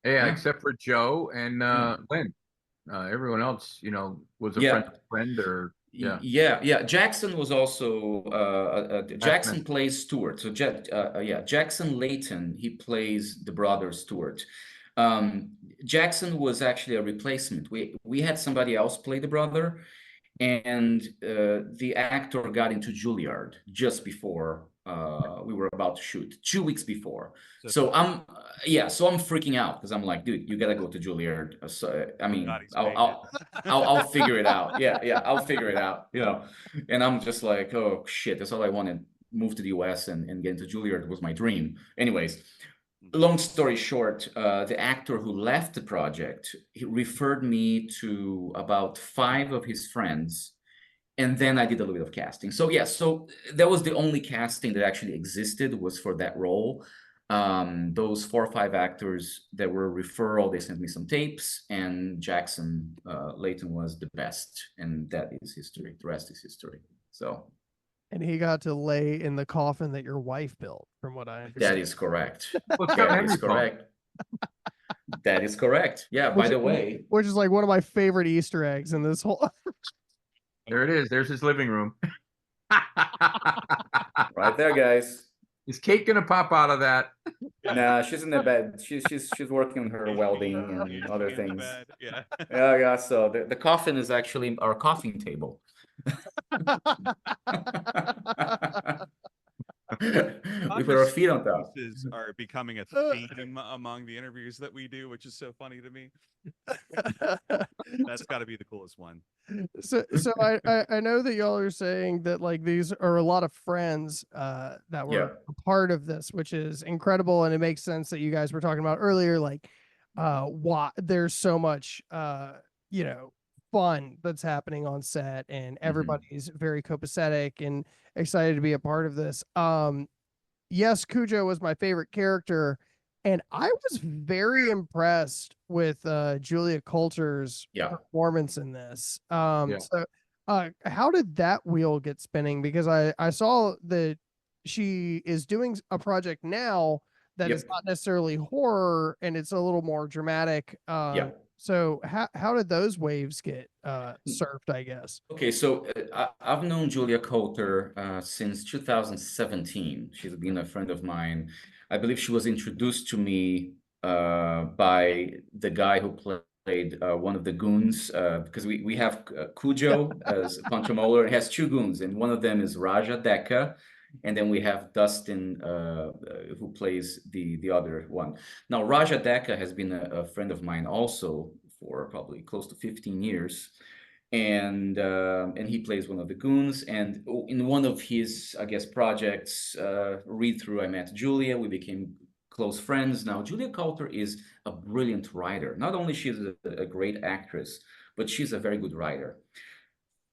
Yeah, except for Joe and Lynn. Everyone else, was a friend or Jackson was also Jackson plays Stuart. So Jackson Layton, he plays the brother Stuart. Jackson was actually a replacement. We had somebody else play the brother, and the actor got into Juilliard just before we were about to shoot, 2 weeks before. So I'm freaking out because I'm like, dude, you gotta go to Juilliard. So I mean, I'll figure it out. I'll figure it out. And I'm just like, oh shit, that's all I wanted. Move to the US and get into Juilliard was my dream. Anyways, long story short, the actor who left the project, he referred me to about 5 of his friends, and then I did a little bit of casting. So so that was the only casting that actually existed, was for that role. Those 4 or 5 actors that were referral, they sent me some tapes, and Jackson Layton was the best, and that is history. The rest is history. So. And he got to lay in the coffin that your wife built, from what I understand. That is correct. That is correct. That is correct. Yeah, by the way. Which is like one of my favorite Easter eggs in this whole. There it is. There's his living room. Right there, guys. Is Kate gonna pop out of that? Nah, she's in the bed. She's working on her welding and other things. Yeah. So the coffin is actually our coffee table. We put our feet on top. Are becoming a theme among the interviews that we do, which is so funny to me. That's got to be the coolest one. So I know that y'all are saying that like these are a lot of friends that were a part of this, which is incredible, and it makes sense that you guys were talking about earlier, like why there's so much fun that's happening on set, and everybody's very copacetic and excited to be a part of this. Yes, Cujo was my favorite character, and I was very impressed with Julia Coulter's performance in this. So How did that wheel get spinning? Because I saw that she is doing a project now that is Yep. not necessarily horror and it's a little more dramatic. Yeah. So how did those waves get surfed, I guess? Okay, so I've known Julia Coulter since 2017. She's been a friend of mine. I believe she was introduced to me by the guy who played one of the goons, because we have Cujo as Pancho Moller. It has two goons, and one of them is Raja Decca, and then we have Dustin who plays the other one. Now, Raja Decca has been a friend of mine also for probably close to 15 years. And he plays one of the goons. And in one of his, I guess, projects, read through, I met Julia. We became close friends. Now, Julia Coulter is a brilliant writer. Not only she's a great actress, but she's a very good writer.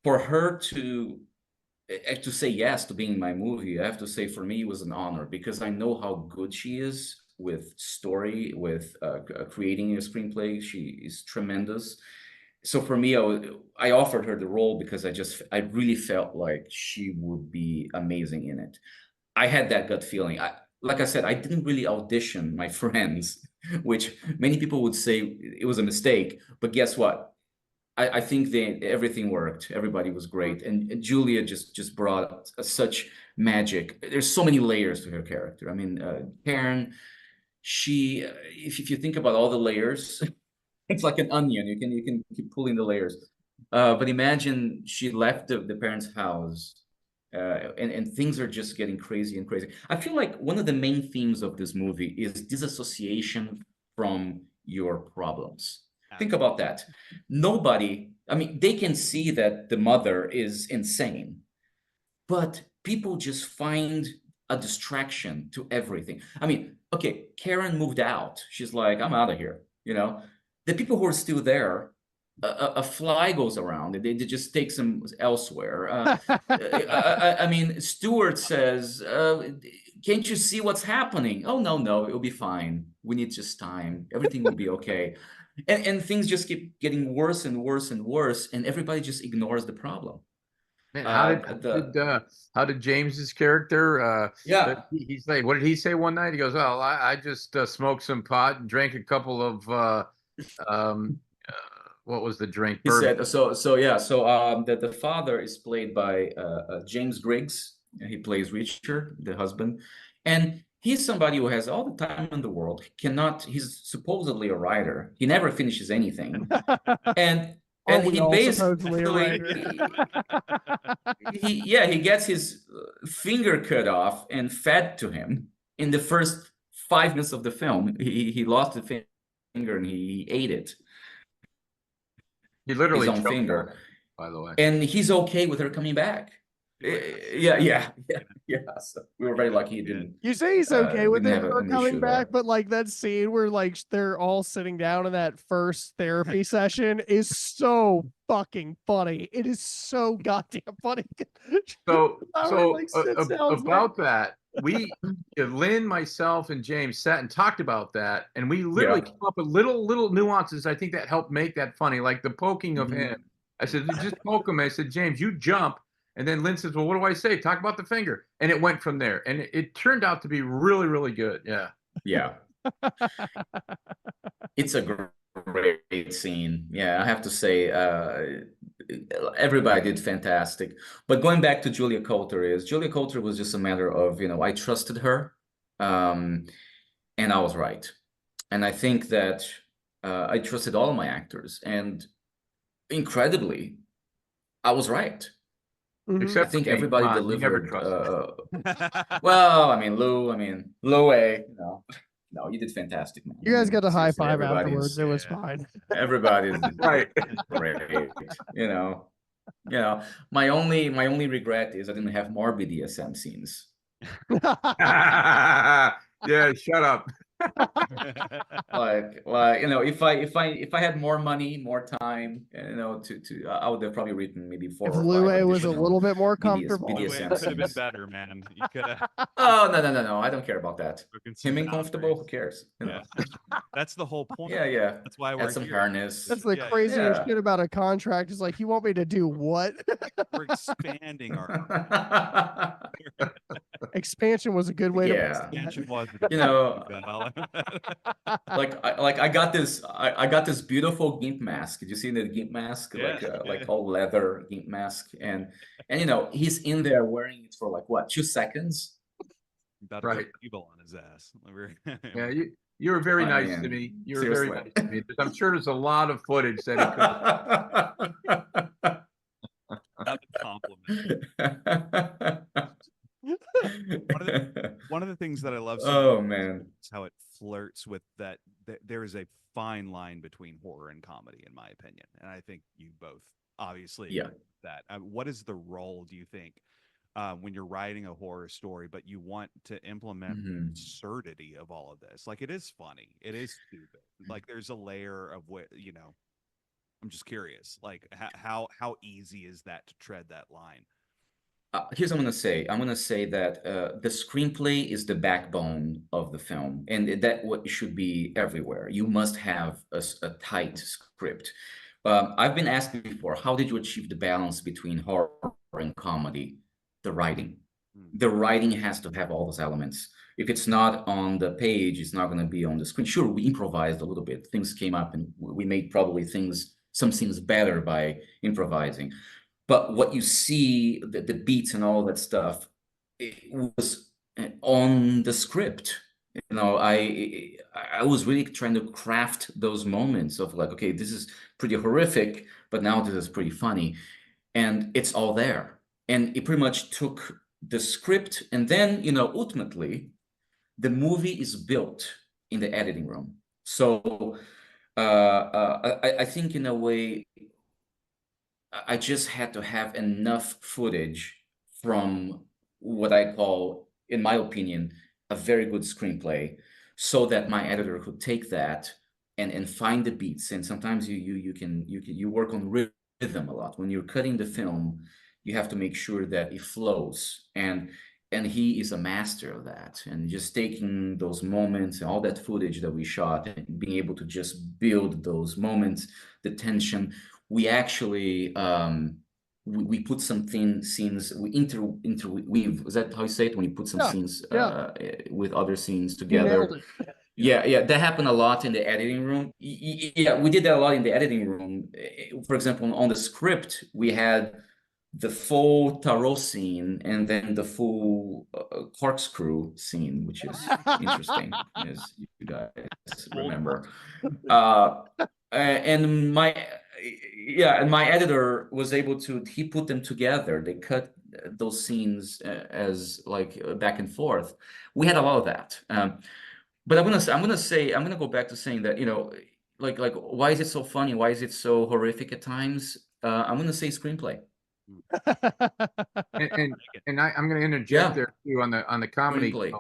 For her to say yes to being in my movie, I have to say for me it was an honor, because I know how good she is with story, with creating a screenplay. She is tremendous. So for me, I offered her the role because I really felt like she would be amazing in it. I had that gut feeling. Like I said, I didn't really audition my friends, which many people would say it was a mistake. But guess what? I think everything worked. Everybody was great, and Julia just brought such magic. There's so many layers to her character. I mean, Karen, she, if you think about all the layers. It's like an onion. You can keep pulling the layers. But imagine she left the parents' house, and things are just getting crazy and crazy. I feel like one of the main themes of this movie is disassociation from your problems. Think about that. Nobody, I mean, they can see that the mother is insane, but people just find a distraction to everything. I mean, okay, Karen moved out. She's like, I'm out of here, you know? The people who are still there, a fly goes around, they just take them elsewhere. I mean, Stewart says, can't you see what's happening? Oh, no, it'll be fine. We need just time. Everything will be okay. And things just keep getting worse and worse and worse, and everybody just ignores the problem. Man, how did James's character? Yeah. He's like, what did he say one night? He goes, "Well, I just smoked some pot and drank a couple of what was the drink?" He said that the father is played by James Griggs. He plays Richard, the husband, and he's somebody who has all the time in the world. He's supposedly a writer. He never finishes anything, and he basically he gets his finger cut off and fed to him in the first 5 minutes of the film. He lost the finger and he ate it. He literally his own choked finger, on it, by the way. and he's okay with her coming back. Yeah. So we were very lucky he didn't. You say he's okay with didn't it have her an coming issue back, there. but like that scene where like they're all sitting down in that first therapy session is so fucking funny. It is so goddamn funny. So About that, Lynn, myself, and James sat and talked about that, and we literally came up with little nuances. I think that helped make that funny, like the poking of him. I said, just poke him. I said, James, you jump. And then Lynn says, well, what do I say? Talk about the finger. And it went from there. And it turned out to be really, really good. Yeah. Yeah. It's a great scene. Yeah, I have to say, everybody did fantastic. But going back to Julia Coulter was just a matter of, I trusted her, and I was right. And I think that I trusted all my actors, and incredibly, I was right. Except I think everybody delivered. Well, I mean, Louie, no, you did fantastic, man. You guys got a high Seriously, five afterwards. It was fine. Everybody's right. great. My only regret is I didn't have more BDSM scenes. Yeah, shut up. Like you know, if I had more money, more time, you know, I would have probably written maybe 4 If or 5 Lue was a additional little bit more BDS, comfortable. Blue BDSM could have been scenes. better, man. You could have Oh no, I don't care about that. broken some Him uncomfortable, who boundaries. cares? You Yeah, know? that's the whole point. Yeah. That's why Add we're some here. harness. That's the Yeah, craziest yeah. shit about a contract. Is like, you want me to do what? We're expanding our Expansion was a good way to Yeah. put that. expansion was. You know, Yeah. I got this beautiful gimp mask. Did you see the gimp mask? Like all leather gimp mask, and you know, he's in there wearing it for like what, 2 seconds? About to Right. go evil on his ass. Yeah, you were very I nice to mean, me. You were very seriously. nice to me. I'm sure there's a lot of footage that he could. That's a compliment. One of the things that I love so Oh much man. is how it flirts with that there is a fine line between horror and comedy, in my opinion. And I think you both obviously Yeah. agree with that. What is the role, do you think, when you're writing a horror story, but you want to implement the Mhm. absurdity of all of this? Like, it is funny, it is stupid. Like, there's a layer of what, you know, I'm just curious, like how easy is that to tread that line? Here's what I'm gonna say. I'm gonna say that the screenplay is the backbone of the film, and that what should be everywhere. You must have a tight script. I've been asked before, how did you achieve the balance between horror and comedy? The writing. The writing has to have all those elements. If it's not on the page, it's not going to be on the screen. Sure, we improvised a little bit. Things came up, and we made probably some things better by improvising. But what you see, the beats and all that stuff, it was on the script. You know, I was really trying to craft those moments of like, okay, this is pretty horrific, but now this is pretty funny, and it's all there. And it pretty much took the script, and then, you know, ultimately, the movie is built in the editing room. So I think in a way, I just had to have enough footage from what I call, in my opinion, a very good screenplay, so that my editor could take that and find the beats. And sometimes you work on rhythm a lot. When you're cutting the film, you have to make sure that it flows. And he is a master of that. And just taking those moments and all that footage that we shot and being able to just build those moments, the tension. We actually we put some scenes, we interweave. Is that how you say it, when you put some scenes with other scenes You nailed together? it. Yeah, that happened a lot in the editing room. Yeah, we did that a lot in the editing room. For example, on the script, we had the full tarot scene and then the full corkscrew scene, which is interesting, as you guys remember. And my editor was able to, he put them together. They cut those scenes as like back and forth. We had a lot of that. But I'm gonna go back to saying that, you know, like why is it so funny? Why is it so horrific at times? I'm gonna say screenplay. And I'm going to interject Yeah, there too on the comedy. screenplay.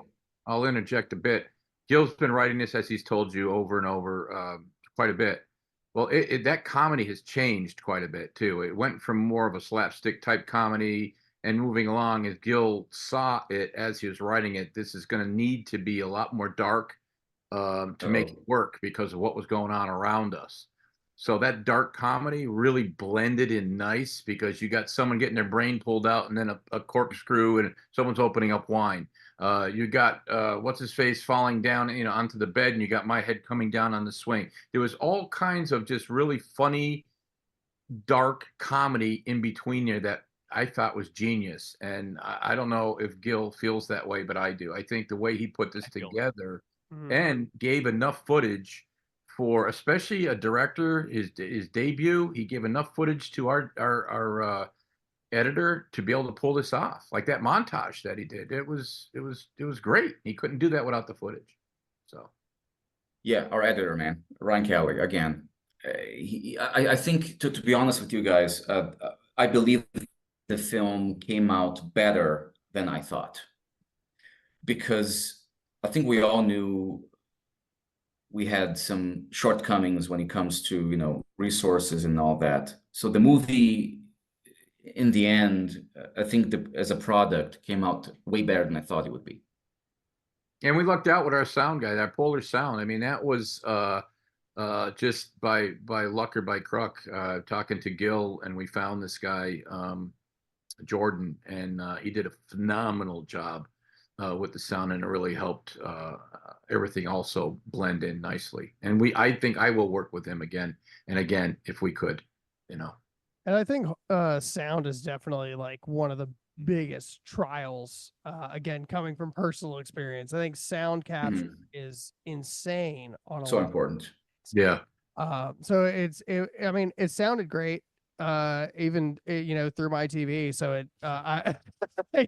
I'll interject a bit. Gil's been writing this, as he's told you, over and over, quite a bit. Well, that comedy has changed quite a bit too. It went from more of a slapstick type comedy, and moving along, as Gil saw it as he was writing it, this is going to need to be a lot more dark to make it work because of what was going on around us. So that dark comedy really blended in nice, because you got someone getting their brain pulled out, and then a corkscrew, and someone's opening up wine. You got what's his face falling down, you know, onto the bed, and you got my head coming down on the swing. There was all kinds of just really funny, dark comedy in between there that I thought was genius. And I don't know if Gil feels that way, but I do. I think the way he put this together and gave enough footage for, especially a director, his debut, he gave enough footage to our editor to be able to pull this off. Like that montage that he did, it was great. He couldn't do that without the footage. So Yeah, our editor, man, Ryan Kelly, again. I think, to be honest with you guys, I believe the film came out better than I thought, because I think we all knew we had some shortcomings when it comes to, you know, resources and all that. So the movie, in the end, I think as a product came out way better than I thought it would be. And we lucked out with our sound guy, that Polar Sound. I mean, that was just by luck or by crook, talking to Gil, and we found this guy, Jordan, and he did a phenomenal job with the sound, and it really helped everything also blend in nicely. And I think I will work with him again and again if we could, you know. And I think sound is definitely like one of the biggest trials. Again, coming from personal experience, I think sound capture is insane on a So lot. important. Yeah. So I mean, it sounded great. Even you know, through my TV. So I,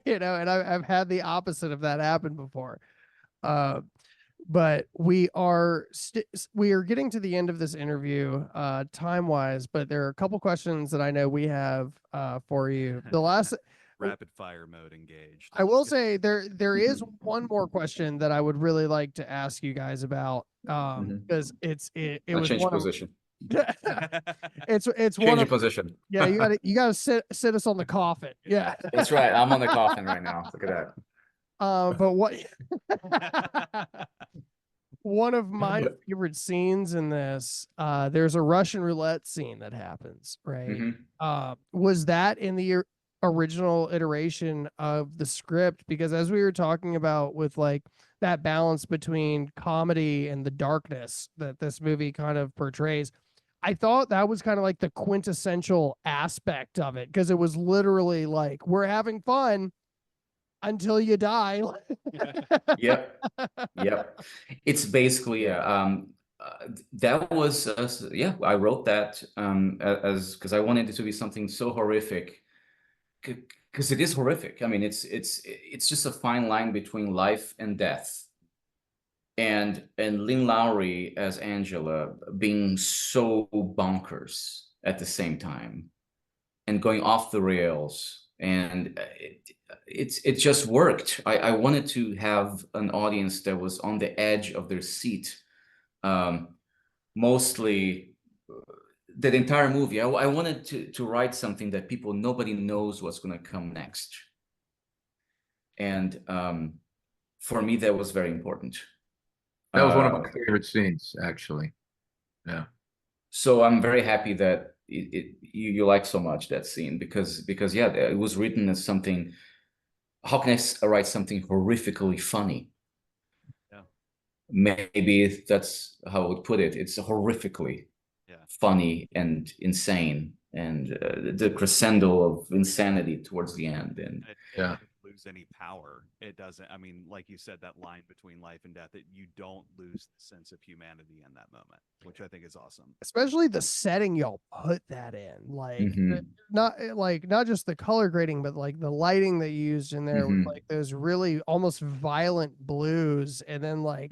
you know, and I've had the opposite of that happen before. But we are getting to the end of this interview time wise, but there are a couple questions that I know we have for you. The last rapid fire mode engaged. I will say there is one more question that I would really like to ask you guys about because it was change one position. it's Change one your of position. yeah, you gotta sit us on the coffin. Yeah. That's right. I'm on the coffin right now. Look at that. But what one of my favorite scenes in this, there's a Russian roulette scene that happens, right? Was that in the original iteration of the script? Because as we were talking about with like that balance between comedy and the darkness that this movie kind of portrays, I thought that was kind of like the quintessential aspect of it, because it was literally like, we're having fun until you die. Yep. It's basically that was yeah, I wrote that as because I wanted it to be something so horrific, because it is horrific. I mean, it's just a fine line between life and death. And Lynn Lowry as Angela being so bonkers at the same time and going off the rails, and it just worked. I wanted to have an audience that was on the edge of their seat, mostly the entire movie. I wanted to write something that nobody knows what's going to come next, and for me that was very important. That was one of my favorite scenes, actually. Yeah. So I'm very happy that you like so much that scene, because yeah, it was written as something. How can I write something horrifically funny? Yeah. Maybe that's how I would put it. It's horrifically funny and insane, and the crescendo of insanity towards the end. And yeah, lose any power. It doesn't. I mean, like you said, that line between life and death, that you don't lose the sense of humanity in that moment, which I think is awesome. Especially the setting y'all put that in, like not just the color grading, but like the lighting that you used in there with like those really almost violent blues, and then like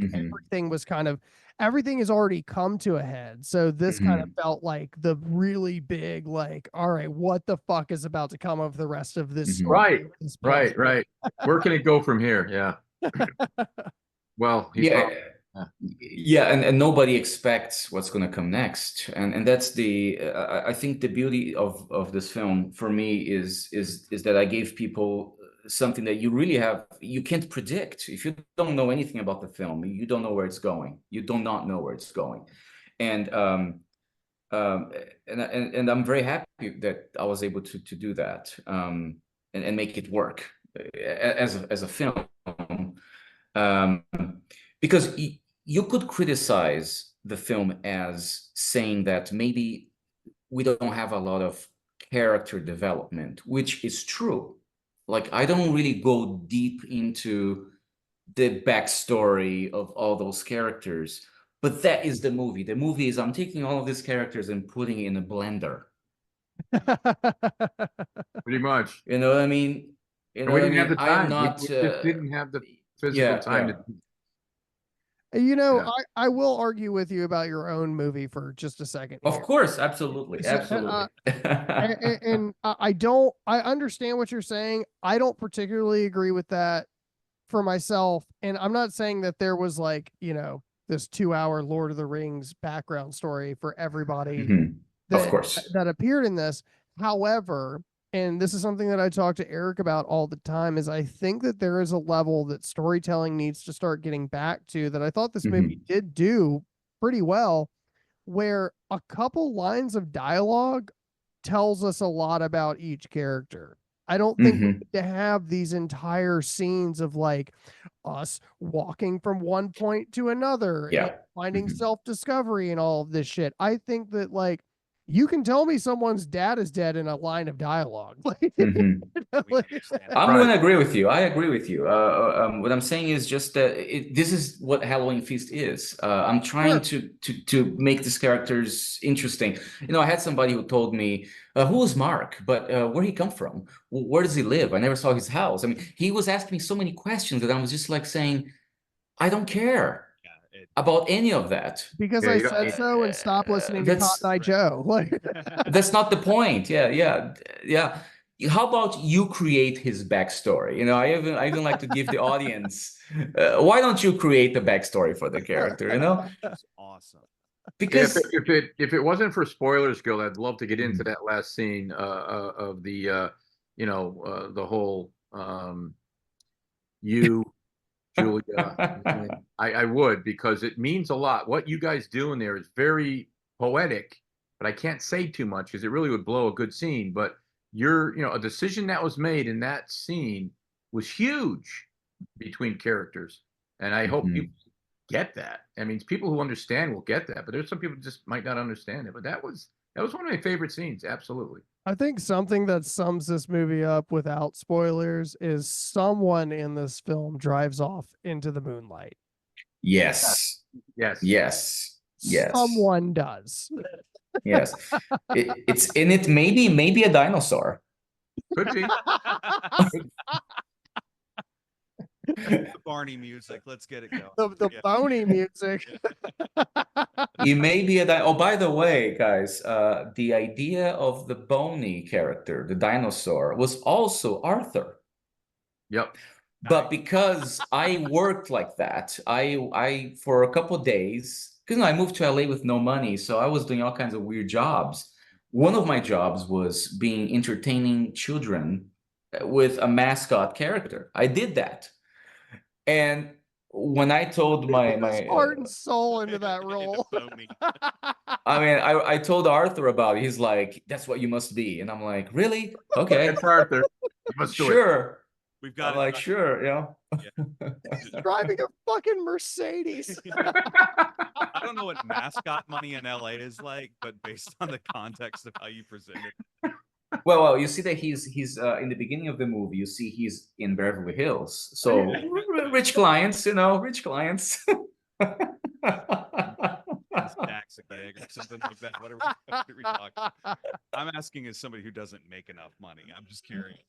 everything has already come to a head. So this kind of felt like the really big, like, all right, what the fuck is about to come of the rest of this story? Right. Where can it go from here? Yeah. Well, and nobody expects what's going to come next, and that's I think the beauty of this film for me is that I gave people something that you can't predict. If you don't know anything about the film, you don't know where it's going. You do not know where it's going, and and I'm very happy that I was able to do that, and make it work as a film, because you could criticize the film as saying that maybe we don't have a lot of character development, which is true. Like, I don't really go deep into the backstory of all those characters, but that is the movie. The movie is, I'm taking all of these characters and putting it in a blender. Pretty much. You know what I mean? We didn't have the time. We just didn't have the physical time to. You know, I will argue with you about your own movie for just a second here. Of course, absolutely. And I understand what you're saying. I don't particularly agree with that for myself. And I'm not saying that there was like, you know, this 2-hour Lord of the Rings background story for everybody Mhm. Of that course. that appeared in this. However, and this is something that I talk to Eric about all the time, is I think that there is a level that storytelling needs to start getting back to that I thought this movie did do pretty well, where a couple lines of dialogue tells us a lot about each character. I don't think we need to have these entire scenes of like us walking from one point to another and Yeah. finding self-discovery and all of this shit. I think that like you can tell me someone's dad is dead in a line of dialogue. Like, Mhm. I'm Right. going to agree with you. I agree with you. What I'm saying is just that this is what Halloween Feast is. I'm trying to make these characters interesting. You know, I had somebody who told me, who was Mark, but where he come from? Where does he live? I never saw his house. I mean, he was asking me so many questions that I was just like saying, I don't care about any of that. Because Yeah, I you don't said need- so and stop listening to Cotton Eye Joe. Like, That's not the point. Yeah. How about you create his backstory? You know, I even like to give the audience, why don't you create the backstory for the character? You know, That's awesome. because if it wasn't for spoilers, Gil, I'd love to get into that last scene of the the whole you, Julia. I would, because it means a lot. What you guys do in there is very poetic, but I can't say too much because it really would blow a good scene. But a decision that was made in that scene was huge between characters, and I hope people get that. I mean, people who understand will get that, but there's some people who just might not understand it. But that was one of my favorite scenes. Absolutely. I think something that sums this movie up without spoilers is someone in this film drives off into the moonlight. yes, Yes. yes, yes, Someone does. yes. It's in it. Maybe a dinosaur. Could be. The Barney music. Let's get it going. The bony music. He may be a oh, by the way, guys, the idea of the bony character, the dinosaur, was also Arthur. Yep. But because I worked like that, I for a couple of days, because I moved to LA with no money, so I was doing all kinds of weird jobs. One of my jobs was being entertaining children with a mascot character. I did that, and when I told my heart and soul into that role. I mean, I told Arthur about it. He's like, "That's what you must be," and I'm like, "Really? Okay, It's Arthur. You must do it. sure." We've got I'm like, "Sure, you know." Driving a fucking Mercedes. I don't know what mascot money in LA is like, but based on the context of how you present it, Well, you see that he's in the beginning of the movie. You see he's in Beverly Hills, so rich clients, you know, rich clients. stacks a gig or something like that. What are we talking? I'm asking as somebody who doesn't make enough money. I'm just curious.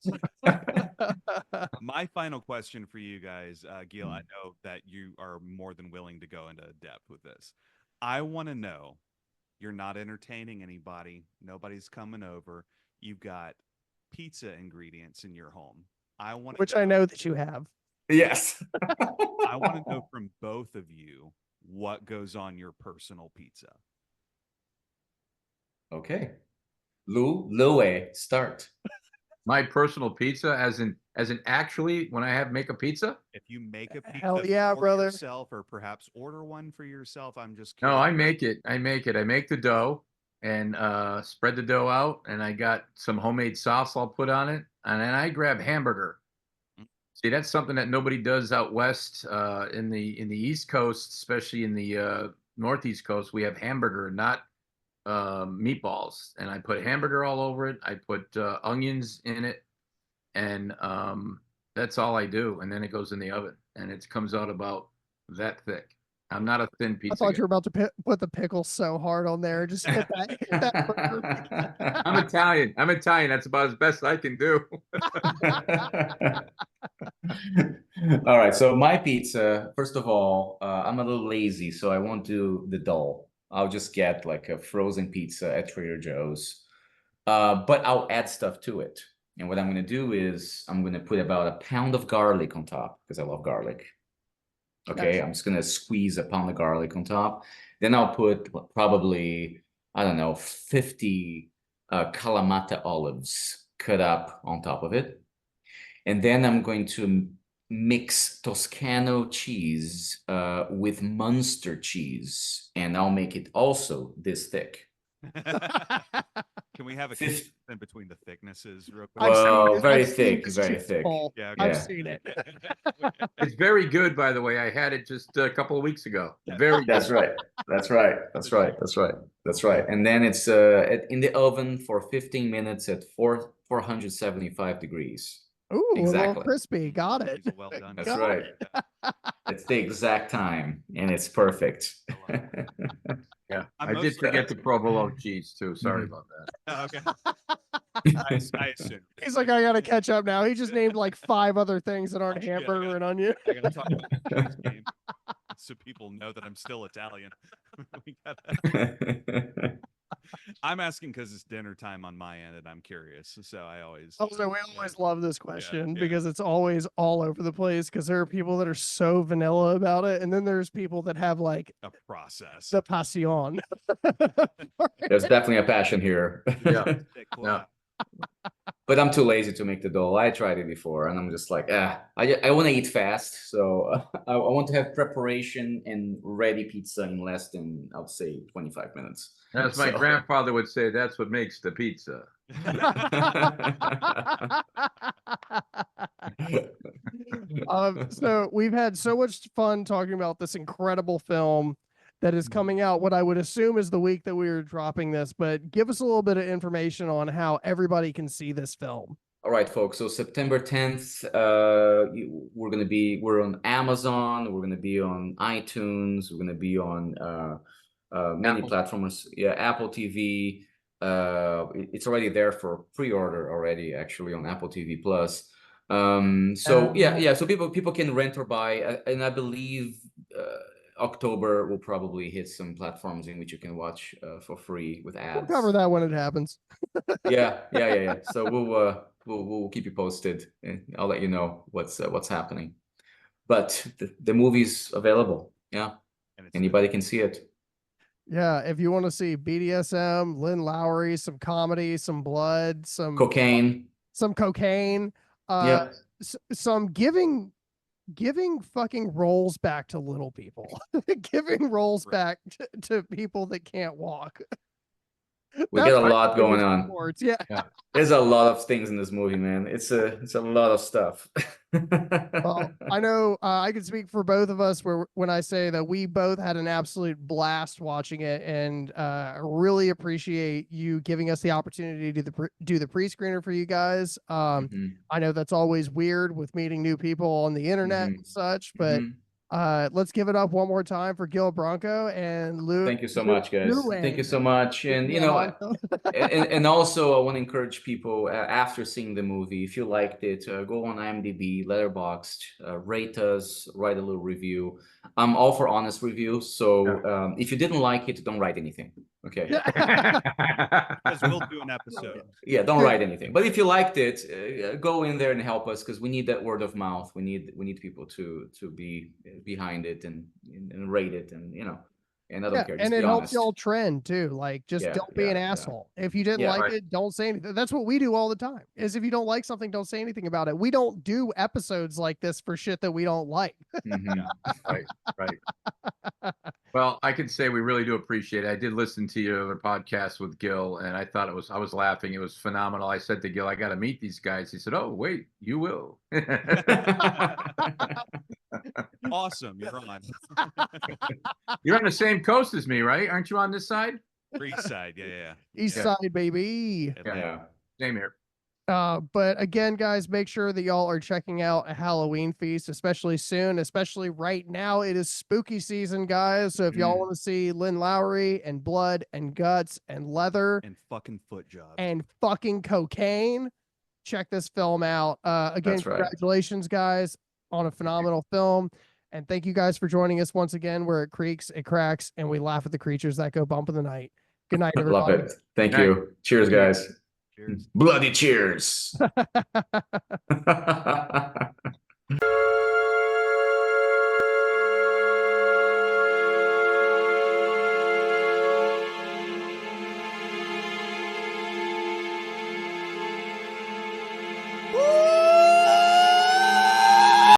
My final question for you guys, Guile, I know that you are more than willing to go into depth with this. I want to know, you're not entertaining anybody. Nobody's coming over. You've got pizza ingredients in your home. Which I know that you have. Yes. I want to know from both of you what goes on your personal pizza. Okay. Louie, start. My personal pizza, as in actually when I make a pizza. If you make a pizza Hell yeah, for brother. yourself, or perhaps order one for yourself, I'm just curious. No, I make it. I make the dough and spread the dough out, and I got some homemade sauce I'll put on it, and then I grab hamburger. See, that's something that nobody does out west in the East Coast, especially in the Northeast Coast. We have hamburger, not meatballs, and I put hamburger all over it. I put onions in it, and that's all I do. And then it goes in the oven, and it comes out about that thick. I'm not a thin pizza I thought guy. you were about to put the pickle so hard on there. Just hit that burger. I'm Italian. That's about as best I can do. All right. So my pizza, first of all, I'm a little lazy, so I won't do the dough. I'll just get like a frozen pizza at Trader Joe's. But I'll add stuff to it. And what I'm going to do is I'm going to put about a pound of garlic on top because I love garlic. Okay, I'm just gonna squeeze a pound of garlic on top. Then I'll put probably, I don't know, 50 Kalamata olives cut up on top of it. And then I'm going to mix Toscano cheese with Munster cheese, and I'll make it also this thick. Can we have a Fif- comparison between the thicknesses real quick? Well, very I've seen thick, this very cheese thick. ball. Yeah, I've yeah. seen it. It's very good, by the way. I had it just a couple of weeks ago. Very good. That's right. That's right. That's right. That's right. That's right. And then it's in the oven for 15 minutes at 475 degrees. Ooh, a little Exactly. crispy. Got it. He's well done. That's Got right. it. It's the exact time, and it's perfect. Yeah, I'm I did mostly- forget the provolone cheese too. Sorry Mhm. about that. Okay. I assume. He's like, I gotta catch up now. He just named like 5 other things that aren't Yeah, I hamburger got- and onion. I gotta talk about the cheese game so people know that I'm still Italian. We gotta- I'm asking because it's dinner time on my end, and I'm curious. So I always. Also, we always love this question yeah. because it's always all over the place because there are people that are so vanilla about it, and then there's people that have like A process. the passion. There's definitely a passion here. Yeah. Yeah. But I'm too lazy to make the dough. I tried it before, and I'm just like, I want to eat fast, so I want to have preparation and ready pizza in less than, I would say, 25 minutes. As my So- grandfather would say, that's what makes the pizza. So we've had so much fun talking about this incredible film that is coming out what I would assume is the week that we were dropping this, but give us a little bit of information on how everybody can see this film. All right, folks. So September 10th, we're on Amazon. We're gonna be on iTunes. We're gonna be on many Apple. platforms. Yeah, Apple TV. It's already there for pre-order already, actually, on Apple TV Plus. So yeah. So people can rent or buy, and I believe October will probably hit some platforms in which you can watch for free with ads. We'll cover that when it happens. Yeah. So we'll keep you posted, and I'll let you know what's happening. But the movie's available. Yeah, And it's anybody can see it. Yeah, if you want to see BDSM, Lynn Lowry, some comedy, some blood, some Cocaine. cocaine, Yeah. some giving fucking roles back to little people, giving roles back to people that can't walk. We That's get a my lot going biggest on. reports. Yeah. There's a lot of things in this movie, man. It's a lot of stuff. Well, I know I can speak for both of us when I say that we both had an absolute blast watching it, and really appreciate you giving us the opportunity to do the pre-screener for you guys. Mhm, I know that's always weird with meeting new people on the internet Mhm. and such, but mhm. let's give it up one more time for Guile Branco and Lou. Thank you so much, guys. Thank you so much. And and and also I want to encourage people after seeing the movie, if you liked it, go on IMDb, Letterboxd, rate us, write a little review. I'm all for honest reviews, so if you didn't like it, don't write anything. Okay. Because we'll do an episode. Yeah, don't write anything. But if you liked it, go in there and help us, because we need that word of mouth. We need people to be behind it and rate it, and and I don't care. Just and be it helps honest. y'all trend too. Like, just Yeah, don't be an yeah. asshole. If you didn't Yeah. like Right. it, don't say anything. That's what we do all the time. Is if you don't like something, don't say anything about it. We don't do episodes like this for shit that we don't like. Mhm. Right. Well, I can say we really do appreciate it. I did listen to your other podcast with Gil, and I thought I was laughing. It was phenomenal. I said to Gil, I got to meet these guys. He said, "Oh, wait, you will." Awesome. You're on. You're on the same coast as me, right? Aren't you on this side? East side. Yeah. East Yeah. side, baby. Yeah. Same here. But again, guys, make sure that y'all are checking out a Halloween feast, especially soon, especially right now. It is spooky season, guys. So if y'all want to see Lynn Lowry and blood and guts and leather And fucking foot jobs. and fucking cocaine, check this film out. Again, That's right. congratulations, guys, on a phenomenal film. And thank you guys for joining us once again, where it creaks, it cracks, and we laugh at the creatures that go bump in the night. Good night, Love everybody. it. Thank Good night. you. Cheers, guys. Cheers. Bloody cheers.